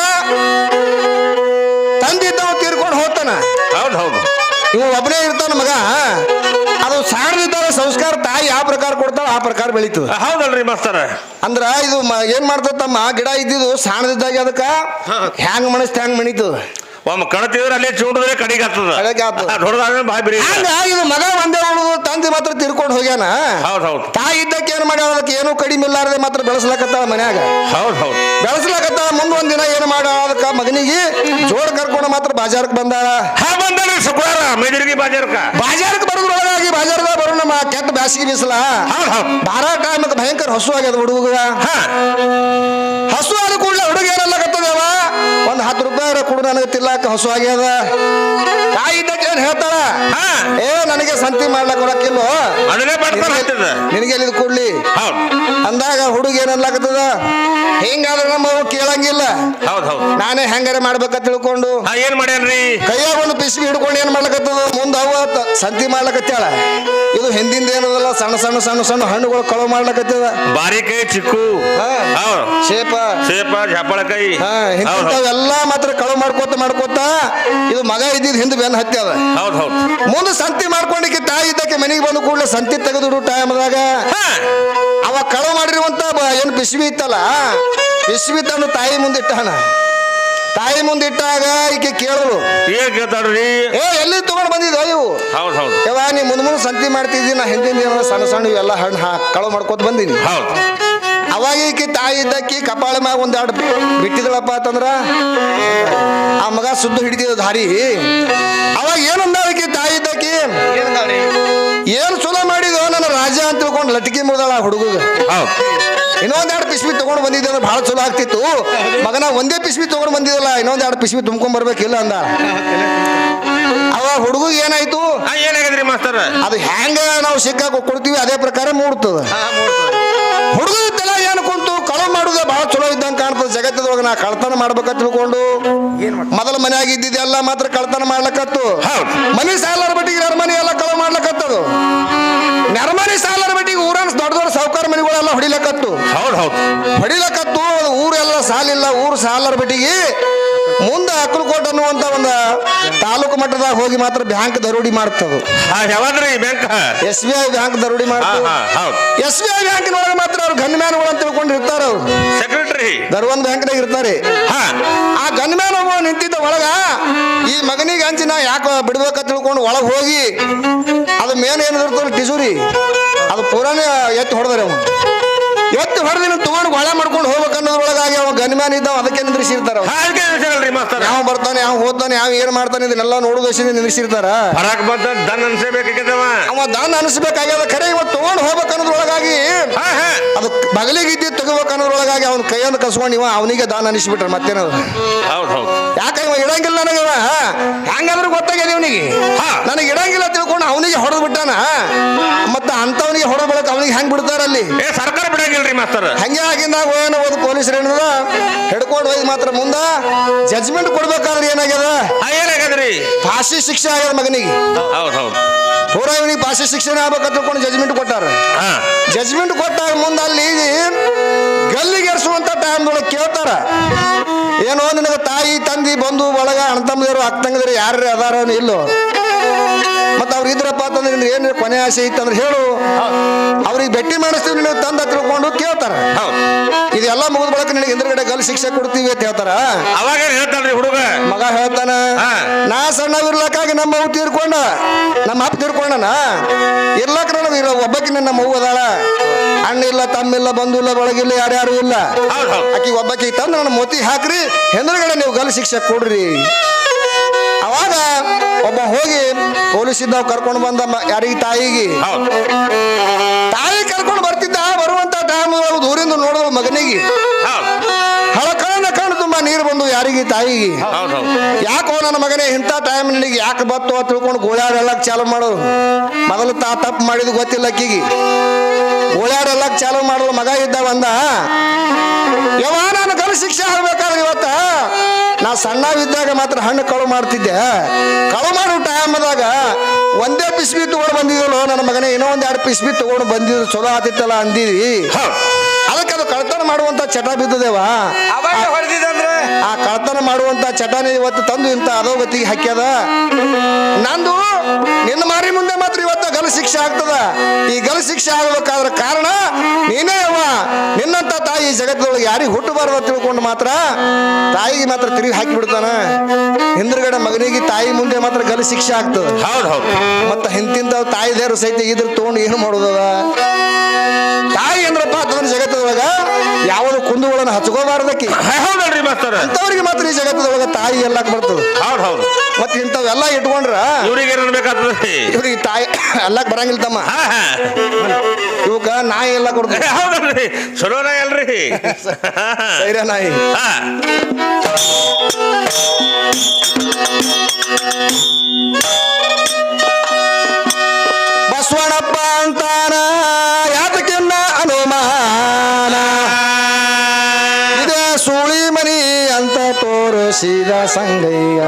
ತಂದಿದ್ದವ ತೀರ್ಕೊಂಡು ಹೋಗ್ತಾನ ಹೌದು ಹೌದು ಇವ ಒಬ್ಬನೇ ಇರ್ತಾನ ಮಗ ಅದು ಸಾಣದಿದ್ದಾಗ ಸಂಸ್ಕಾರ ತಾಯಿ ಯಾವ ಪ್ರಕಾರ ಕೊಡ್ತಾಳ ಆ ಪ್ರಕಾರ ಬೆಳೀತದ ಹೌದಲ್ರಿ ಮಾಸ್ತರ ಅಂದ್ರ ಇದು ಏನ್ ಮಾಡ್ತದ ತಮ್ಮ ಗಿಡ ಇದ್ದಿದ್ದು ಸಾಣದಿದ್ದಾಗ ಅದಕ್ಕ ಹ್ಯಾಂಗ್ ಮನಸ್ತು ಹ್ಯಾಂಗ್ ಮಣಿತದ ಒಮ್ಮೆ ಕಣತಿದ್ರೆ ಅಲ್ಲೇ ಚೂಡಿದ್ರೆ ಕಡೆಗೆ ಆಗ್ತದ ದೊಡ್ಡದಾಗ ಬಾಯ್ ಬಿಡಿ ಇದು ಮಗ ಒಂದೇ ಉಳಿದು ತಂದೆ ಮಾತ್ರ ತಿರ್ಕೊಂಡು ಹೋಗ್ಯಾನ ಹೌದು ಹೌದು ತಾಯಿ ಇದ್ದಕ್ಕೆ ಏನ್ ಮಾಡ್ಯಾಳ ಅದಕ್ಕೆ ಏನೂ ಕಡಿಮೆ ಇಲ್ಲಾರದೆ ಮಾತ್ರ ಬೆಳೆಸ್ಲಕತ್ತಾಳ ಮನ್ಯಾಗ ಹೌದು ಹೌದು ಬೆಳೆಸ್ಲಕತ್ತಾಳ ಮುಂದ್ ಒಂದಿನ ಏನ್ ಮಾಡ ಅದಕ್ಕ ಮಗನಿಗೆ ಜೋಡ್ ಕರ್ಕೊಂಡು ಮಾತ್ರ ಬಾಜಾರಕ್ಕೆ ಬಂದಾಳ ಬಂದ್ರಿ ಶುಕ್ರವಾರ ಮೈದೂರಿಗೆ ಬಾಜಾರಕ್ಕೆ ಬರೋದ್ರೊಳಗಾಗಿ ಬಾಜಾರದ ಬರೋ ನಮ್ಮ ಕೆಟ್ಟ ಬ್ಯಾಸಿಗೆ ಬಿಸಿಲ ಧಾರಾ ಟೈಮಕ್ಕೆ ಭಯಂಕರ ಹಸು ಆಗ್ಯದ ಹುಡುಗ ಹಸು ಆದ ಕೂಡಲೇ ಹುಡುಗ ಏನಲ್ಲಕತ್ತದವ ಒಂದ್ 10 ರೂಪಾಯಿ ಕೊಡು ನನಗೆ ತಿರ್ಲಾಕ ಹಸು ಆಗ್ಯದ ತಾಯಿ ಇದ್ದಕ್ಕೆ ಏನ್ ಹೇಳ್ತಾಳ ನನಗೆ ಸಂತಿ ಮಾಡ್ಲಕ್ ಕೊಡಕ್ಕಿಲ್ಲೋ ನಿನಗೆ ಎಲ್ಲಿದ್ ಕೊಡ್ಲಿ ಅಂದಾಗ ಹುಡುಗ ಏನನ್ಲಾಕತ್ತದ ಹಿಂಗಾದ್ರೆ ನಮ್ಮ ಕೇಳಂಗಿಲ್ಲ ನಾನೇ ಹೆಂಗಾರೆ ಮಾಡ್ಬೇಕಂತ ತಿಳ್ಕೊಂಡು ಏನ್ ಮಾಡ್ಯಾನ್ರಿ ಕೈಯಾಗ ಒಂದು ಪಿಸ್ಬಿ ಹಿಡ್ಕೊಂಡು ಏನ್ ಮಾಡ್ಲಕತ್ತದ ಮುಂದ ಅವ ಸಂತಿ ಮಾಡ್ಲಕತ್ತಾಳ ಇದು ಹಿಂದಿಂದ ಏನದಲ್ಲ ಸಣ್ಣ ಸಣ್ಣ ಸಣ್ಣ ಸಣ್ಣ ಹಣ್ಣುಗಳು ಕಳು ಮಾಡ್ಲಕತ್ತದ ಬಾರಿಕಾಯಿ ಚಿಕ್ಕು ಶೇಪ ಜಾಪಳಕಾಯಿ ಎಲ್ಲಾ ಮಾತ್ರ ಕಳು ಮಾಡ್ಕೋತ ಇದು ಮಗ ಇದ್ದಿದ್ ಹಿಂದ್ ಬೆನ್ ಹತ್ಯದ ಹೌದು ಹೌದು ಮುಂದೆ ಸಂತಿ ಮಾಡ್ಕೊಂಡಿಕ್ಕೆ ತಾಯಿ ಇದ್ದಕ್ಕೆ ಮನೆಗೆ ಬಂದು ಕೂಡಲೇ ಸಂತಿ ತೆಗೆದು ಟೈಮ್ದಾಗ ಅವ ಕಳು ಮಾಡಿರುವಂತ ಏನ್ ಪಿಸ್ವಿ ಇತ್ತಲ್ಲ ಪಿಸ್ವಿ ತಂದು ತಾಯಿ ಮುಂದಿಟ್ಟಾನ ತಾಯಿ ಮುಂದಿಟ್ಟಾಗ ಈಕೆ ಕೇಳಲು ಏನ್ ಕೇಳ್ತಾಳ್ರಿ ಎಲ್ಲಿ ತಗೊಂಡ್ ಬಂದಿದ್ವ ಇವು ಹೌದು ಹೌದು ಯಾವ ನೀ ಮುಂದ್ ಸಂತಿ ಮಾಡ್ತಿದ್ದಿ ನಾ ಹಿಂದಿನ ಸಣ್ಣ ಸಣ್ಣ ಇವೆಲ್ಲ ಹಣ್ಣು ಕಳು ಮಾಡ್ಕೋತ ಬಂದೀನಿ ಹೌದು ಅವಾಗ ಈಕಿ ತಾಯಿ ಇದ್ದಕ್ಕಿ ಕಪಾಳ ಮ್ಯಾಗ ಒಂದೆರಡು ಬಿಟ್ಟಿದಳಪ್ಪ ಅಂತಂದ್ರ ಆ ಮಗ ಸುದ್ದು ಹಿಡಿದಿದ ದಾರಿ ಅವಾಗ ಏನಂದ ಈಕಿ ತಾಯಿ ಇದ್ದಕ್ಕಿ ಏನ್ ಚಲೋ ಮಾಡಿದೋ ನನ್ನ ರಾಜ ಅಂತ ತಿಳ್ಕೊಂಡು ಲಟಿಕೆ ಮುರಿದಾಳ ಆ ಹುಡುಗ ಇನ್ನೊಂದೆರಡು ಪಿಸ್ವಿ ತಗೊಂಡು ಬಂದಿದ್ದೆ ಅಂದ್ರೆ ಬಹಳ ಚಲೋ ಆಗ್ತಿತ್ತು ಮಗನ ಒಂದೇ ಪಿಸ್ವಿ ತಗೊಂಡು ಬಂದಿದ್ದಲ್ಲ ಇನ್ನೊಂದೆರಡು ಪಿಸ್ವಿ ತುಂಬ್ಕೊಂಡ್ ಬರ್ಬೇಕಿಲ್ಲ ಅಂದ ಅವಾಗ ಹುಡುಗ ಏನಾಯ್ತು ಏನಾಗಿದ್ರಿ ಮಾಸ್ತರ ಅದು ಹೆಂಗ ನಾವು ಸಿಕ್ಕಾಕ ಕೊಡ್ತೀವಿ ಅದೇ ಪ್ರಕಾರ ಮೂಡ್ತದ ಹುಡುಗ ತಲೆ ಏನು ಕುಂತು ಕಳು ಮಾಡುದೇ ಬಹಳ ಚಲೋ ಇದ್ದಂಗೆ ಕಾಣ್ತದೆ ಜಗತ್ತದೊಳಗೆ ನಾ ಕಳ್ತನ ಮಾಡ್ಬೇಕಂತ ತಿಳ್ಕೊಂಡು ಮೊದಲ ಮನ್ಯಾಗ ಇದ್ದಿದ್ದೆಲ್ಲ ಮಾತ್ರ ಕಳ್ತನ ಮಾಡ್ಲಕತ್ತು ಮನಿ ಸಾಲರ ಬಟ್ಟಿಗೆ ನೆರಮನಿ ಎಲ್ಲ ಕಳು ಮಾಡ್ಲಕತ್ತದು ನೆರಮನಿ ಸಾಲರ ಬಟ್ಟಿಗೆ ಊರನ್ನ ದೊಡ್ಡ ದೊಡ್ಡ ಸಾಹುಕಾರ ಮನಿಗಳೆಲ್ಲ ಹೊಡಿಲಕತ್ತು ಹೊಡಿಲಕತ್ತು ಊರೆಲ್ಲ ಸಾಲಿಲ್ಲ ಊರು ಸಾಲರ ಬಟ್ಟಿಗೆ ಮುಂದೆ ಅಕ್ಕಲಕೋಟ್ ಅನ್ನುವಂತ ಒಂದು ತಾಲೂಕು ಮಟ್ಟದಾಗ ಹೋಗಿ ಮಾತ್ರ ಬ್ಯಾಂಕ್ ದರೋಡಿ ಮಾಡ್ತದ SBI ಬ್ಯಾಂಕ್ ದರೋಡಿ ಮಾಡ್ತದ SBI ಬ್ಯಾಂಕಿನೊಳಗೆ ಮಾತ್ರ ಅವ್ರು ಗನ್ಮ್ಯಾನ್ಗಳು ಅಂತ ತಿಳ್ಕೊಂಡು ಇರ್ತಾರ ಅವ್ರು ಸೆಕ್ರೆಟರಿ ದರ್ವಂದ್ ಬ್ಯಾಂಕ್ನಾಗ ಇರ್ತಾರೆ ಆ ಗನ್ಮ್ಯಾನ್ ಒಬ್ಬ ನಿಂತಿದ್ದ ಒಳಗ ಈ ಮಗನಿಗೆ ಅಂಚಿನ ಯಾಕೆ ಬಿಡ್ಬೇಕಂತ ತಿಳ್ಕೊಂಡು ಒಳಗೆ ಹೋಗಿ ಅದು ಮೇನ್ ಏನಿರ್ತಲ್ಲ ಟಿಸೂರಿ ಅದು ಪೂರಾನೇ ಎತ್ತಿ ಹೊಡೆದಾರೆ ಅವನು ಎತ್ತಿ ಹೊಡೆದಿನ ತಗೊಂಡು ಒಳ ಮಾಡ್ಕೊಂಡು ಹೋಗ್ಬೇಕನ್ನೋದ್ರೊಳಗಾಗಿ ಅವ ಗನ್ಮ್ಯಾನ್ ಇದ್ದಾವ ಅದಕ್ಕೆ ನಿಂದ್ರಿಸಿರ್ತಾರ ಮಾಸ್ತರ ಯಾವ ಬರ್ತಾನೆ ಯಾವ ಹೋಗ್ತಾನೆ ಯಾವ ಏನ್ ಮಾಡ್ತಾನೆ ಇದನ್ನೆಲ್ಲ ನೋಡುದಶಿಂದ ನಿಲ್ಲಿಸಿರ್ತಾರ. ಹೊರಕ್ ಬಂದ ದನ್ ಅನ್ಸಬೇಕಾಗ್ಯದವ. ಅವ ದಾನ ಅನಿಸ್ಬೇಕಾಗ್ಯದ. ಖರೆ ಇವತ್ತು ತಗೊಂಡು ಹೋಗ್ಬೇಕನ್ನೋದ್ರೊಳಗಾಗಿ ಅದು ಬಗಲಿಗೆ ಇದ್ದಿ ತಗೋಬೇಕನ್ನೋದ್ರೊಳಗಾಗಿ ಅವ್ನ ಕೈಯನ್ನು ಕಸ್ಕೊಂಡು ಇವ ಅವನಿಗೆ ದಾನ ಅನಿಸ್ಬಿಟ್ರ. ಮತ್ತೇನದು ಯಾಕೆ ಇವ ಇಡಂಗಿಲ್ಲ ನನಗವ ಹೆಂಗಾದ್ರೂ ಗೊತ್ತಾಗ್ಯದ ಇವನಿಗೆ. ನನಗೆ ಇಡಂಗಿಲ್ಲ ತಿಳ್ಕೊಂಡು ಅವನಿಗೆ ಹೊಡೆದ್ ಬಿಟ್ಟಾನ. ಮತ್ತ ಅಂತವನಿಗೆ ಹೊಡೆದ್ ಬಳಕ ಅವನಿಗೆ ಹೆಂಗ್ ಬಿಡ್ತಾರ ಅಲ್ಲಿ? ಸರ್ಕಾರ ಬಿಡಂಗಿಲ್ರಿ ಮಾಸ್ತರ. ಹಂಗೆ ಆಗಿಂದಾಗ ಏನೋ ಒಂದು ಪೊಲೀಸರು ಏನದ ಹಿಡ್ಕೊಂಡು ಹೋಗಿ ಮಾತ್ರ ಮುಂದ ಜಡ್ಜ್ಮೆಂಟ್ ಕೊಡ್ಬೇಕಾದ್ರೆ ಏನಾಗ್ಯದ? ಏನಾಗ್ಯದ್ರಿ? ಫಾಶಿ ಶಿಕ್ಷೆ ಆಗ್ಯದ ಮಗನಿಗೆ. ಪೂರ ಇವನಿಗೆ ಫಾಶಿ ಶಿಕ್ಷೆನೇ ಆಗ್ಬೇಕಂತ ತಿಳ್ಕೊಂಡು ಜಡ್ಜ್ಮೆಂಟ್ ಕೊಟ್ಟಾರ. ಜಡ್ಜ್ಮೆಂಟ್ ಕೊಟ್ಟಾಗ ಮುಂದೆ ಅಲ್ಲಿ ಗಲ್ಲಿಗೇರಿಸುವಂತ ಟೈಮ್ದೊಳಗೆ ಕೇಳ್ತಾರ, ಏನೋ ನಿನಗೆ ತಾಯಿ ತಂದಿ ಬಂಧು ಬಳಗ ಅಣ್ಣ ತಮ್ಮದಿರು ಅಕ್ಕ ತಂಗಿದ್ರು ಯಾರು ಅದಾರ ಇಲ್ಲೋ, ಮತ್ತ ಅವ್ರು ಇದ್ರಪ್ಪ ಅಂತಂದ್ರೆ ನಿನ್ಗೆ ಏನ್ ಕೊನೆ ಆಸೆ ಇತ್ತಂದ್ರೆ ಹೇಳು, ಅವ್ರಿಗೆ ಭೇಟಿ ಮಾಡಿಸ್ತೀವಿ ನಿನಗೆ ತಂದ ತಿಳ್ಕೊಂಡು ಕೇಳ್ತಾರ. ಇದೆಲ್ಲ ಮುಗಿದ ಬಳಕ ನಿನಗೆ ಹಿಂದ್ರಗಡೆ ಗಲ್ ಶಿಕ್ಷೆ ಕೊಡ್ತೀವಿ ಅಂತ ಹೇಳ್ತಾರ. ಅವಾಗ ಹೇಳ್ತಾನ್ರಿ ಹುಡುಗ. ಮಗ ಹೇಳ್ತಾನ, ನಾ ಸಣ್ಣವಿರ್ಲಕ್ಕಾಗಿ ನಮ್ಮ ಅವ್ ತೀರ್ಕೊಂಡ, ನಮ್ಮ ಅಪ್ಪ ತೀರ್ಕೊಂಡನ ಇರ್ಲಕ್ಕ ನನಗೆ ಒಬ್ಬಕಿನ ನಮ್ಮ ಅವ್ವ ಅದಾಳ, ಅಣ್ಣ ಇಲ್ಲ ತಮ್ಮ ಇಲ್ಲ ಬಂಧು ಇಲ್ಲ ಬಳಗಿಲ್ಲ ಯಾರ್ಯಾರು ಇಲ್ಲ, ಆಕಿ ಒಬ್ಬಕಿ ತಂದು ನನ್ನ ಮೋತಿ ಹಾಕ್ರಿ ಹಿಂದ್ರಗಡೆ ನೀವು ಗಲ್ ಶಿಕ್ಷೆ ಕೊಡ್ರಿ. ಅವಾಗ ಒಬ್ಬ ಹೋಗಿ ಪೊಲೀಸ್ ಇದ್ದಾವ್ ಕರ್ಕೊಂಡು ಬಂದ ಯಾರಿಗೆ ತಾಯಿಗೆ. ತಾಯಿ ಕರ್ಕೊಂಡು ಬರ್ತಿದ್ದ. ಬರುವಂತ ಟೈಮ್ ದೂರಿಂದ ನೋಡುವ ಮಗನಿಗೆ ಹಳಕಳನ ಕಣ್ಣು ತುಂಬಾ ನೀರು ಬಂದು ಯಾರಿಗೆ ತಾಯಿಗೆ. ಯಾಕೋ ನನ್ನ ಮಗನೇ ಇಂಥ ಟೈಮ್ ನಿನಗೆ ಯಾಕೆ ಬತ್ತು ಅಂತ ತಿಳ್ಕೊಂಡು ಗೋಳಾಡೆಲ್ಲಕ್ಕೆ ಚಾಲು ಮಾಡೋದು. ಮೊದಲು ತಪ್ಪು ಮಾಡಿದ್ ಗೊತ್ತಿಲ್ಲ ಅಕ್ಕಿಗೆ. ಗೋಳಾಡೆಲ್ಲಕ್ಕೆ ಚಾಲು ಮಾಡಲು ಮಗ ಇದ್ದ ಬಂದ. ಯಾವ ನಾನು ಗಲ್ ಶಿಕ್ಷೆ ಆಗ್ಬೇಕಾದ್ರೆ ಇವತ್ತ ನಾ ಸಣ್ಣವಿದ್ದಾಗ ಮಾತ್ರ ಹಣ್ಣು ಕಳು ಮಾಡ್ತಿದ್ದೆ. ಕಳು ಮಾಡೋ ಟೈಮ್ದಾಗ ಒಂದೇ ಪಿಸ್ಬಿ ತಗೊಂಡು ಬಂದಿದ್ವಲ್ಲೋ ನನ್ನ ಮಗನೇ, ಇನ್ನೂ ಒಂದ್ 2 ಪಿಸ್ಬಿ ತಗೊಂಡು ಬಂದಿದ್ರು ಚಲೋ ಆತಿತ್ತಲ್ಲ ಅಂದಿದ್ವಿ. ಅದಕ್ಕೆ ಅದು ಕಳ್ತನ ಮಾಡುವಂತ ಚಟ ಬಿದ್ದದೇವ. ಆ ಕಳ್ತನ ಮಾಡುವಂತ ಚಟನೇ ಇವತ್ತು ತಂದು ಇಂತ ಅಧೋಗತಿಗೆ ಹಾಕ್ಯದ. ನಂದು ನಿನ್ನ ಮಾರಿ ಮುಂದೆ ಮಾತ್ರ ಇವತ್ತ ಗಲ್ ಶಿಕ್ಷೆ ಆಗ್ತದ. ಈ ಗಲ್ ಶಿಕ್ಷೆ ಆಗ್ಬೇಕಾದ್ರ ಕಾರಣ ನೀನೇ ಅವ. ನಿನ್ನಂತ ತಾಯಿ ಜಗತ್ತದೊಳಗೆ ಯಾರಿಗೆ ಹುಟ್ಟಬಾರ್ದು ಅಂತ ತಿಳ್ಕೊಂಡು ಮಾತ್ರ ತಾಯಿಗೆ ಮಾತ್ರ ತಿರುಗಿ ಹಾಕಿ ಬಿಡ್ತಾನ. ಹಿಂದ್ರಗಡೆ ಮಗನಿಗೆ ತಾಯಿ ಮುಂದೆ ಮಾತ್ರ ಗಲ್ ಶಿಕ್ಷೆ ಆಗ್ತದ. ಮತ್ತ ಹಿಂತಿಂತ ತಾಯಿ ದೇವ್ರ ಸಹಿತ ಇದ್ರ ತಗೊಂಡು ಏನು ಮಾಡೋದದ? ತಾಯಿ ಅಂದ್ರಪ್ಪ ಅದನ್ನ ಜಗತ್ತದೊಳಗ ಯಾವುದು ಕುಂದುಗಳನ್ನು ಹಚ್ಕೋಬಾರ್ದಕ್ಕಿ. ಅಂತವ್ರಿಗೆ ಮಾತ್ರ ಈ ಜಗತ್ತದೊಳಗ ತಾಯಿ ಎಲ್ಲಾಕ್ ಬರ್ತದ. ಮತ್ ಇಂಥವೆಲ್ಲ ಇಟ್ಕೊಂಡ್ರ ಇವ್ರಿಗೆ ತಾಯಿ ಎಲ್ಲಾಕ್ ಬರಂಗಿಲ್ಲ ತಮ್ಮ. ಇವಕ್ಕ ನಾಯಿ ಎಲ್ಲ ಕೊಡ್ತಾರೆ. ಚಲೋ ನಾಯಿ ಅಲ್ರಿ, ಸೈರ ನಾಯಿ. ಬಸವಣ್ಣಪ್ಪ ಅಂತಾನ ಯಾತಕ್ಕಿನ್ನ ಅನುಮಾನ, ಇದೇ ಸುಳಿ ಮನಿ ಅಂತ ತೋರಿಸಿದ ಸಂಗಯ್ಯ.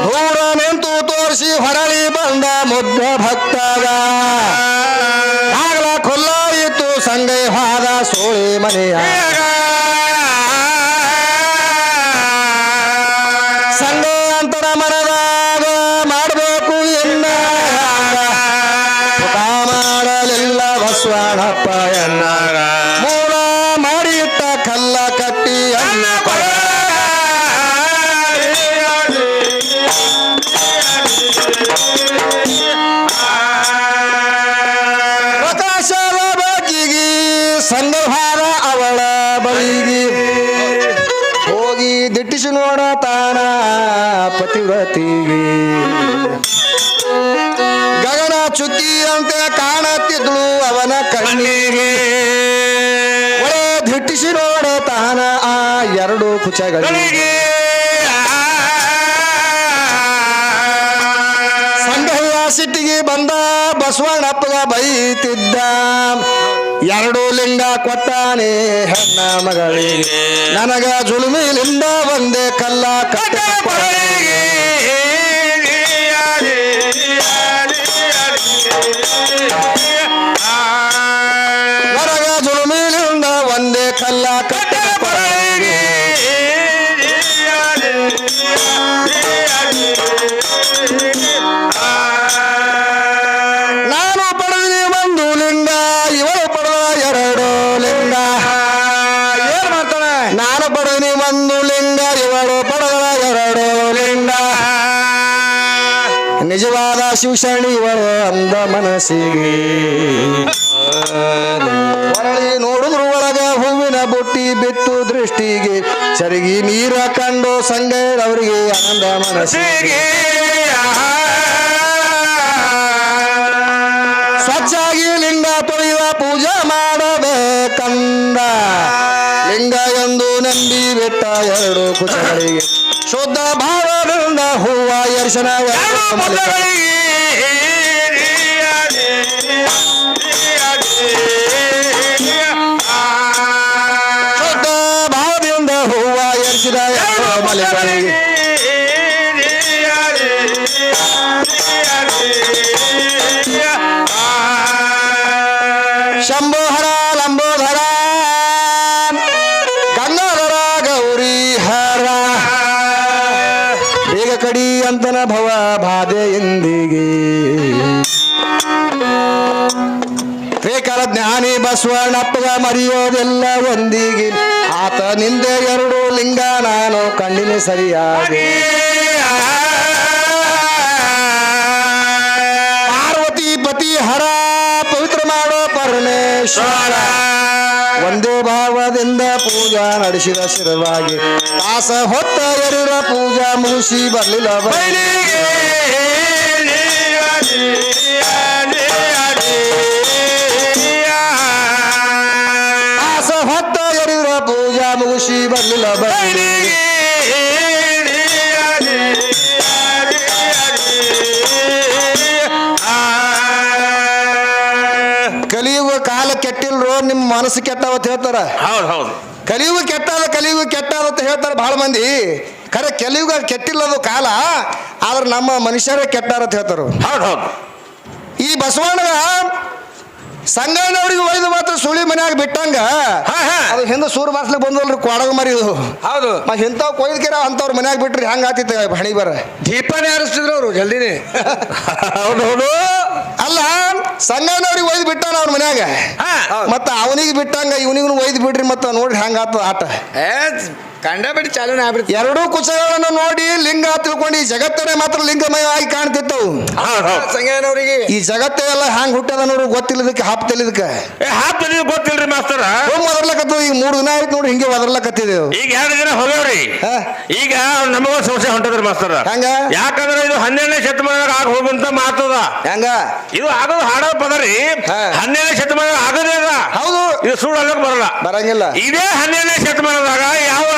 ದೂರ ನಿಂತು ತೋರಿಸಿ ಹೊರಳಿ ಬಂದ ಮುದ್ದ ಭಕ್ತಗ, ಆಗಲ ಖುಲ್ಲ ಇತ್ತು ಸಂಗಯ್ಯ ಹಾದ ಸುಳಿ ಮನೆಯ. ಸಂಗಯ್ಯ ಅಂತರ ಮನದಾಗ ಮಾಡಬೇಕು ಎನ್ನ ಊಟ ಮಾಡಲಿಲ್ಲ ಬಸವಣ್ಣಪ್ಪ ಎನ್ನಾಗ. ಮೂಲ ಮಾಡಿಟ್ಟ ಕಲ್ಲ ಕಟ್ಟಿ ಅನ್ನ ಪ್ರಕಾಶದ ಬಗ್ಗಿಗೆ ಸಂಗಹಾರ ಅವಳ ಬಳಿಗೆ ಹೋಗಿ ದಿಟ್ಟಿಸಿ ನೋಡತಾನ ಪತಿವ್ರತಿಗೆ. ಗಗನ ಚುಕ್ಕಿ ಅಂತೆ ಕಾಣುತ್ತಿದ್ಳು ಅವನ ಕಣ್ಣಿಗೆ, ಒಳ್ಳೆ ದಿಟ್ಟಿಸಿ ನೋಡತಾನ ಆ 2 ಕುಚಗಳಿಗೆ. ಸಂಗಯ್ಯ ಸಿಟ್ಟಿಗೆ ಬಂದ ಬಸವಣ್ಣಪ್ಪಗ ಬೈತಿದ್ದ, 2 ಲಿಂಗ ಕೊಟ್ಟಾನೆ ಹೆಣ್ಣ ಮಗಳಿಗೆ, ನನಗ ಜುಲುಮಿಲಿಂದ ಒಂದೇ ಕಲ್ಲ ಕಟ್ಟ ಕೊರಳಿಗೆ. ನನಗ ಜುಲುಮಿಲಿಂದ ಒಂದೇ ಕಲ್ಲ ಕಟ್ಟ ಕೊರಳಿಗೆ. ನಾನು ಪಡೆದಿನಿ 1 ಲಿಂಗ, ಇವಳು ಪಡೆದ 2 ಲಿಂಗ. ಏನ್ ಮಾಡ್ತಾನೆ? ನಾನು ಪಡೆದಿನಿ 1 ಲಿಂಗ, ಇವಳು ಪಡೆದ 2 ಲಿಂಗ. ನಿಜವಾದ ಶಿವಶರಣಿ ಇವಳು ಅಂದ ಮನಸ್ಸಿಗೆ. ಹೊರಳಿ ನೋಡಿದ್ರು ಒಳಗ ಹೂವಿನ ಬುಟ್ಟಿ ಬಿತ್ತು ದೃಷ್ಟಿಗೆ ಸರಿಗಿ ನೀರ ಕಂಡು ಸಂಗದವರಿಗೆ ಆನಂದ ಮನಸ್ಸಿಗೆ ಸ್ವಚ್ಛಾಗಿ ಲಿಂಗ ತೊಳೆಯುವ ಪೂಜೆ ಮಾಡಬೇಕಂದ ಲಿಂಗ ಎಂದು ನಂಬಿ ಬಿಟ್ಟ ಎರಡು ಕುಚಗಳಿಗೆ ಶುದ್ಧ ಭಾವದಿಂದ ಹೂವ ಎರ್ಶನ ಶುದ್ಧ ಭಾವದಿಂದ ಹೂವ ಎರ್ಶಿದ ಎರಡು ಮಲೆಗಳಿಗೆ ಶಂಭೋಹರ ಲಂಬೋಧರ ಗಂಗಾಧರ ಗೌರಿ ಹರ ಬೇಗ ಕಡಿ ಅಂತನ ಭವ ಬಾಧೆ ಎಂದಿಗೆ ಬೇಕಾದ ಜ್ಞಾನಿ ಬಸವಣ್ಣಪ್ಪಗ ಮರೆಯೋದೆಲ್ಲ ಒಂದಿಗೆ ಆತ ನಿಂದೆ ಎರಡು ಲಿಂಗ ನಾನು ಕಣ್ಣಿನ ಸರಿಯಾಗಿ ಪಾರ್ವತಿ ಪತಿ ಹರ ಪವಿತ್ರ ಮಾಡೋ ಪರಮೇಶ್ವರ ಒಂದೇ ಭಾವದಿಂದ ಪೂಜಾ ನಡೆಸಿದ ಶಿರವಾಗಿ ತಾಸ ಹೊತ್ತ ಎರಿರ ಪೂಜಾ ಮುಗಿಸಿ ಬರಲಿಲ್ಲ ಬಯಲಿಗೆ ತಾಸ ಹೊತ್ತ ಎರಿರ ಪೂಜಾ ಮುಗಿಸಿ ಬರಲಿಲ್ಲ ಬಯಲಿಗೆ ಕಲಿಯುಗ ಕಾಲ ಕೆಟ್ಟಿಲ್ರೋ ನಿಮ್ಮ ಮನಸ್ಸು ಕೆಟ್ಟವತ್ ಹೇಳ್ತಾರ. ಹೌದು ಹೌದು ಕಲಿಯುಗ ಕೆಟ್ಟಾದ ಅಂತ ಹೇಳ್ತಾರೆ ಬಹಳ ಮಂದಿ. ಖರೆ ಕಲಿಯುಗ ಕೆಟ್ಟಿಲ್ಲದು ಕಾಲ, ಆದ್ರೆ ನಮ್ಮ ಮನುಷ್ಯರೇ ಕೆಟ್ಟಾರ ಅಂತ ಹೇಳ್ತಾರ. ಹೌದು ಹೌದು ಈ ಬಸವಣ್ಣಗ ಸಂಗಣ್ಣವ್ರಿಗೆ ಒಯ್ದು ಮಾತ್ರ ಸುಳಿ ಮನ್ಯಾಗ ಬಿಟ್ಟಂಗ ಅದು ಹಿಂದೆ ಸೂರು ಬಾಸ್ಲಿಗೆ ಬಂದಲ್ರಿ ಕೊಡಗ ಮರಿ ಹೌದು ಇಂಥವ್ ಕೊಯ್ದಕಿರ ಅಂತವ್ರ ಮನ್ಯಾಗ ಬಿಟ್ರಿ ಹೆಂಗ ಆತಿತ್ತ ಹಣಿ ಬರ ದೀಪನೇ ಹರಿಸ್ತಿದ್ರು ಅವರು ಜಲ್ದಿನೇ. ಹೌದು ಹೌದು ಅಲ್ಲ ಸಂಗಣ್ಣವ್ರಿಗೆ ಒಯ್ದು ಬಿಟ್ಟಾನ ಅವ್ರ ಮನ್ಯಾಗ, ಮತ್ತ ಅವನಿಗೆ ಬಿಟ್ಟಂಗ ಇವನಿಗೂ ಒಯ್ದು ಬಿಡ್ರಿ ಮತ್ತ ನೋಡ್ರಿ ಹೆಂಗ ಆತ ಆಟ ಕಂಡಬಿಟ್ಟು ಚಾಲೂನೇ ಆಗ್ಬಿಡ್ತು. ಎರಡೂ ಕುಚಗಳನ್ನು ನೋಡಿ ಲಿಂಗ ತಿಳ್ಕೊಂಡು ಈ ಜಗತ್ತನೇ ಮಾತ್ರ ಲಿಂಗಮಯ ಆಗಿ ಕಾಣ್ತಿತ್ತವು. ಸಂಗಣ್ಣವ್ರಿಗೆ ಈ ಜಗತ್ತೇ ಎಲ್ಲ ಹ್ಯಾಂಗ ಹುಟ್ಟದ ನೋಡ್ರಿ ಗೊತ್ತಿಲ್ಲದಕ್ಕೆ ಹಾಪ್ತಲ್ಲಿದಕ್ಕೆ ಗೊತ್ತಿಲ್ರಿ ಮಾಸ್ತರ. ಒದರ್ಲಕತ್ತದ ಈಗ 3 ದಿನ ಆಯ್ತು ನೋಡಿ ಹಿಂಗೆ ಒದರ್ಲಕತ್ತಿದೆವು. ಈಗ 2 ದಿನ ಹೋಗ್ಯಾವ್ರಿ. ಈಗ ನಮಗ ಸಮಸ್ಯೆ ಹೊಂಟದ್ರಿ ಮಾಸ್ತರ. ಹಂಗ ಯಾಕಂದ್ರೆ ಇದು 12ನೇ ಶತಮಾನದಾಗ ಆಗ ಹೋಗುವಂತ ಮಾತದ. ಹೆಂಗ ಇದು ಆಗೋದು ಹಾಡೋ ಪದ ರೀ. 12ನೇ ಶತಮಾನ ಆಗದೇ ಅದ. ಹೌದು, ಇದು ಸುಳ್ಳು ಅನ್ನೋಕೆ ಬರಂಗಿಲ್ಲ. ಇದೇ 12ನೇ ಶತಮಾನದಾಗ ಯಾವ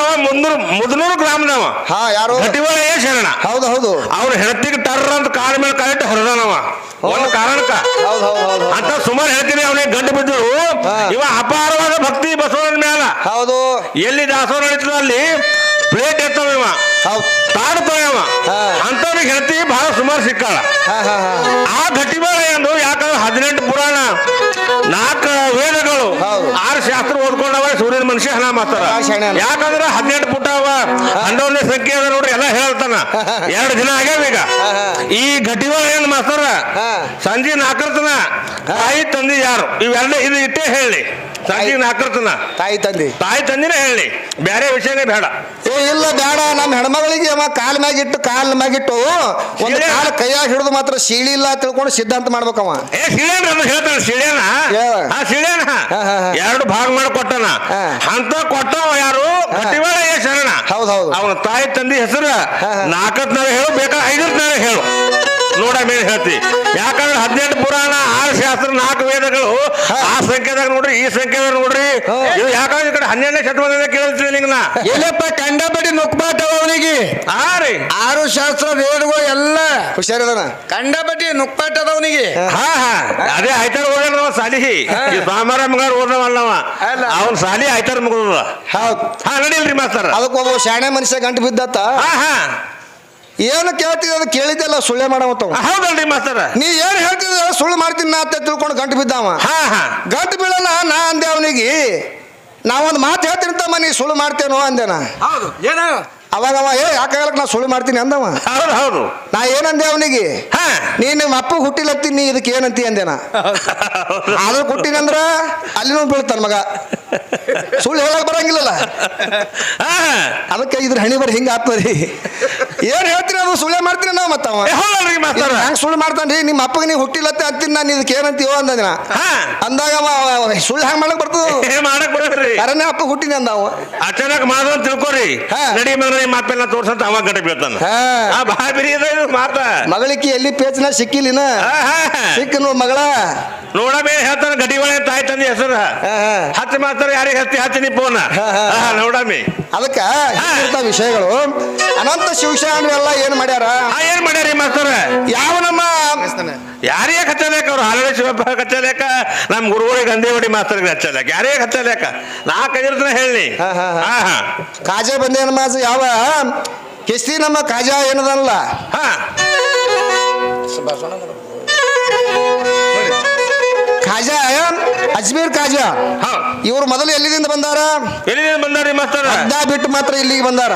ಮುದ್ನೂರು ಗ್ರಾಮದವ ಯಾರು ಗಟ್ಟಿವಾಳ ಶರಣ. ಹೌದು ಹೌದು ಅವ್ರ ಹೆಣತಿಗೆ ಟರ್ರ ಅಂತ ಕಾಲ ಮೇಲೆ ಕಾಲಿಟ್ಟು ಹರಿದಾನವ ಒಂದು ಕಾರಣಕ್ಕ ಅಂತ ಸುಮಾರು ಹೇಳ್ತೀನಿ. ಅವನಿಗೆ ಗಂಟು ಬಿದ್ದರು. ಇವ ಅಪಾರವಾದ ಭಕ್ತಿ ಬಸವನ ಮ್ಯಾಲ. ಹೌದು, ಎಲ್ಲಿ ದಾಸೋಹ ನಡೀತದ ಅಲ್ಲಿ ಪ್ಲೇಟ್ ಎತ್ತವ ಇವ, ತಾಡ್ತವ. ಅಂತವ್ರಿಗೆ ಹೇಳ್ತಿ ಬಹಳ ಸುಮಾರು ಸಿಕ್ಕಾಳ. ಆ ಗಟ್ಟಿವಾಳ ಎಂದು ಯಾಕಂದ್ರೆ 18 ಪುರಾಣ, 4 ವೇದಗಳು, 6 ಶಾಸ್ತ್ರ ಓದ್ಕೊಂಡವ ಸೂರ್ಯನ ಮನುಷ್ಯ ಹಣ ಮಾಡ್ತಾರ. ಯಾಕಂದ್ರೆ 18 ಪುಟ ಅವ, 11ನೇ ಸಂಖ್ಯೆ ಅದ ನೋಡ್ರಿ ಎಲ್ಲ ಹೇಳ್ತಾನ. 2 ದಿನ ಆಗ್ಯಾವ ಈಗ. ಈ ಗಟ್ಟಿವಾಳ ಏನ್ ಮಾಡ್ತಾರ ಸಂಜೆ 4 ತಾಯಿ ತಂದಿ ಯಾರು ಇವೆಲ್ಲ ಇದು ಇಟ್ಟೇ ಹೇಳಿ. ಸಂಜೆ 4 ತಾಯಿ ತಂದಿನೇ ಹೇಳಿ, ಬೇರೆ ವಿಷಯನೇ ಬೇಡ. ಇಲ್ಲ ಬೇಡ. ನಮ್ಮ ಹೆಣ್ಮಗಳಿಗೆ ಅವ ಕಾಲ್ ಮ್ಯಾಗಿಟ್ಟು ಒಂದು ಕಾಲ ಕೈಯಾಗ ಹಿಡಿದು ಮಾತ್ರ ಸೀಳಿ ಇಲ್ಲ ತಿಳ್ಕೊಂಡು ಸಿದ್ಧಾಂತ ಮಾಡ್ಬೇಕವ. ಸಿಳೇನ ಹೇಳ್ತಾನ. ಸಿಳೇನ 2 ಭಾಗ ಮಾಡಿ ಕೊಟ್ಟನ ಅಂತ ಕೊಟ್ಟವ ಯಾರು ಗಟ್ಟಿವಾಳ ಶರಣ. ಹೌದೌದು, ಅವನ ತಾಯಿ ತಂದಿ ಹೆಸರು 4 ಹೇಳು, ಬೇಕಾದ್ರೆ 5 ಹೇಳು, ನೋಡ ಮೇಲೆ ಹೇಳ್ತಿ. ಯಾಕಂದ್ರೆ 18 ಪುರಾಣ, 6 ಶಾಸ್ತ್ರ, 4 ವೇದಗಳು ಆ ಸಂಖ್ಯೆದಾಗ ನೋಡ್ರಿ, ಈ ಸಂಖ್ಯೆದಾಗ ನೋಡ್ರಿ. ಇದು ಯಾಕಂದ್ರೆ ಈ ಕಡೆ 12ನೇ ಶತಮಾನದಿಂದ ಕೇಳ್ತೀವಿ ನಿಂಗನ ಎಲ್ಲಪ್ಪ ಕಂಡಪಟ್ಟಿ ನುಕ್ಪಾಟ ಅವನಿಗೆ. 6 ಶಾಸ್ತ್ರ ವೇದಗಳು ಎಲ್ಲ ಹುಷಾರಿದಾನ. ಕಂಡಪಟ್ಟಿ ನುಕ್ಪಾಟ ಅದವನಿಗೆ. ಅದೇ ಆಯ್ತಾರ ಓದ ಸಾಲಿಹಿ ಸೋಮವಾರ ಮಗ ಓದವಲ್ಲವ, ಅವನ್ ಸಾಲಿ ಆಯ್ತಾರ ಮುಗಿದ. ಹೌದು, ನಡಿಲ್ರಿ ಮಾಸ್ತರ. ಅದಕ್ಕೊಬ್ಬ ಶಾಣೆ ಮನುಷ್ಯ ಗಂಟು ಬಿದ್ದತ್ತ. ಏನು ಕೇಳ್ತಿದ್ದ ಅದು ಕೇಳಿದ್ದೆಲ್ಲ ಸುಳ್ಳೆ ಮಾಡಮತ್ತವ. ಹೌದಲ್ರಿ ಮಾಸ್ತರ, ನೀ ಏನ್ ಹೇಳ್ತಿದ್ದ ಸುಳ್ಳು ಮಾಡ್ತೀನಿ ನಾ ಅಂತ ತಿಳ್ಕೊಂಡು ಗಂಟು ಬಿದ್ದಾವ. ಗಂಟು ಬೀಳಲ್ಲ. ನಾ ಅಂದೆ ಅವನಿಗೆ, ನಾವೊಂದು ಮಾತು ಹೇಳ್ತಿರ್ತಮ್ಮ, ನೀ ಸುಳ್ಳು ಮಾಡ್ತೇನೋ ಅಂದೆನ. ಹೌದು, ಏನ ಅವಾಗ ಅವ ಯಾಕಾಗಲಕ್ ನಾ ಸುಳ್ಳು ಮಾಡ್ತೀನಿ ಅಂದವ. ಹೌದು ಹೌದು, ನಾ ಏನಂದೆ ಅವನಿಗೆ, ನೀನ್ ನಿಮ್ಮ ಅಪ್ಪ ಹುಟ್ಟಿಲತ್ತೀನಿ, ನೀ ಇದಕ್ಕೆ ಏನಂತಿ ಅಂದೇನ. ಆದ್ರೂ ಹುಟ್ಟಿನಂದ್ರ ಅಲ್ಲಿನೂ ಬೀಳ್ತಾನ ಮಗ, ಸುಳ್ಳು ಹೇಳಕ್ ಬರಂಗಿಲ್ಲಲ್ಲ. ಅದಕ್ಕೆ ಇದ್ರ ಹಣಿ ಬರ ಹಿಂಗ ಆಗ್ತದ್ರಿ. ಏನ್ ಹೇಳ್ತೀರಿ ಅದು ಸುಳ್ಳೆ ಮಾಡ್ತೀರಿ ನಾವು ಮತ್ತವ ಹೌದಲ್ರಿ ಮಾಸ್ತರ ಹಂಗ ಸುಳ್ಳು ಮಾಡ್ತಾನ್ರಿ ನಿಮ್ಮ ಅಪ್ಪಗೆ ನೀವು ಹುಟ್ಟಿಲತ್ತೆ ಅಂತೀನಿ ನಾನು ಇದಕ್ಕೆ ಏನಂತೀವೋ ಅಂದಿನ ಅಂದಾಗ ಸುಳ್ಳು ಹಂಗ ಮಾಡಕ್ ಬರ್ತದ ಮಾಡಕ್ ಬರೋದ್ರಿ ಕರನೇ ಅಪ್ಪ ಹುಟ್ಟಿನ ಅಂದಾವ ಅಚಾನಕ್ ಮಾಡ ತಿಳ್ಕೊರಿ ನಡಿ ಮಗನ ಮಾತೆಲ್ಲ ತೋರ್ಸಂತ ಅವಾಗ ಗಟ್ಟಿ ಬೀಳ್ತಾನ ಬಹಳ ಬಿರಿ ಇದು ಮಾತ ಮಗಳಿಕೆ ಎಲ್ಲಿ ಪೇಚನ ಸಿಕ್ಕಿಲ್ಲಿನ ಸಿಕ್ಕ ನೋಡ್ ಮಗಳ ನೋಡಬೇ ಹೇಳ್ತಾನ ಗಡಿ ಒಳಗೆ ತಾಯಿ ತಂದೆ ಹೆಸರು ಹಚ್ಚ ಮಾಸ್ತರ ಯಾರಿಗೆ ಹಚ್ಚಿನಿ ಫೋನ್ ನೋಡಮಿ ಅದಕ್ಕ ವಿಷಯಗಳು ಅನಂತ ಶಿವಶಾನ್ವೆಲ್ಲ ಏನ್ ಮಾಡ್ಯಾರ ಏನ್ ಮಾಡ್ಯಾರಿ ಮಾಸ್ತರ ಯಾವ ನಮ್ಮ ಯಾರಿಗೆ ಹಚ್ಚಲೇಕ ಅವ್ರು ಹಾಲಡಿ ಶಿವಪ್ಪ ಹಚ್ಚಲೇಕ ನಮ್ ಗುರುಗಳಿಗೆ ಗಂದೇವಡಿ ಮಾಸ್ತರ್ಗೆ ಹಚ್ಚಲೇಕ ಯಾರಿಗೆ ಹಚ್ಚಲೇಕ ನಾ ಕೈರ್ತನ ಹೇಳಿ ಕಾಜಾ ಬಂದೇನ ಮಾಸ ಯಾವ ಕಿಸ್ತಿ ನಮ್ಮ ಕಾಜಾ ಏನದಲ್ಲ ಖಾಜಾ ಅಜ್ಮೀರ್ ಖಾಜಾ ಇವರು ಮೊದಲು ಎಲ್ಲಿಂದ ಬಂದಾರ ಎಲ್ಲಿಂದ ಬಂದಾರಿ ಮಾಸ್ತರ ಬಿಟ್ಟು ಮಾತ್ರ ಇಲ್ಲಿಗೆ ಬಂದಾರ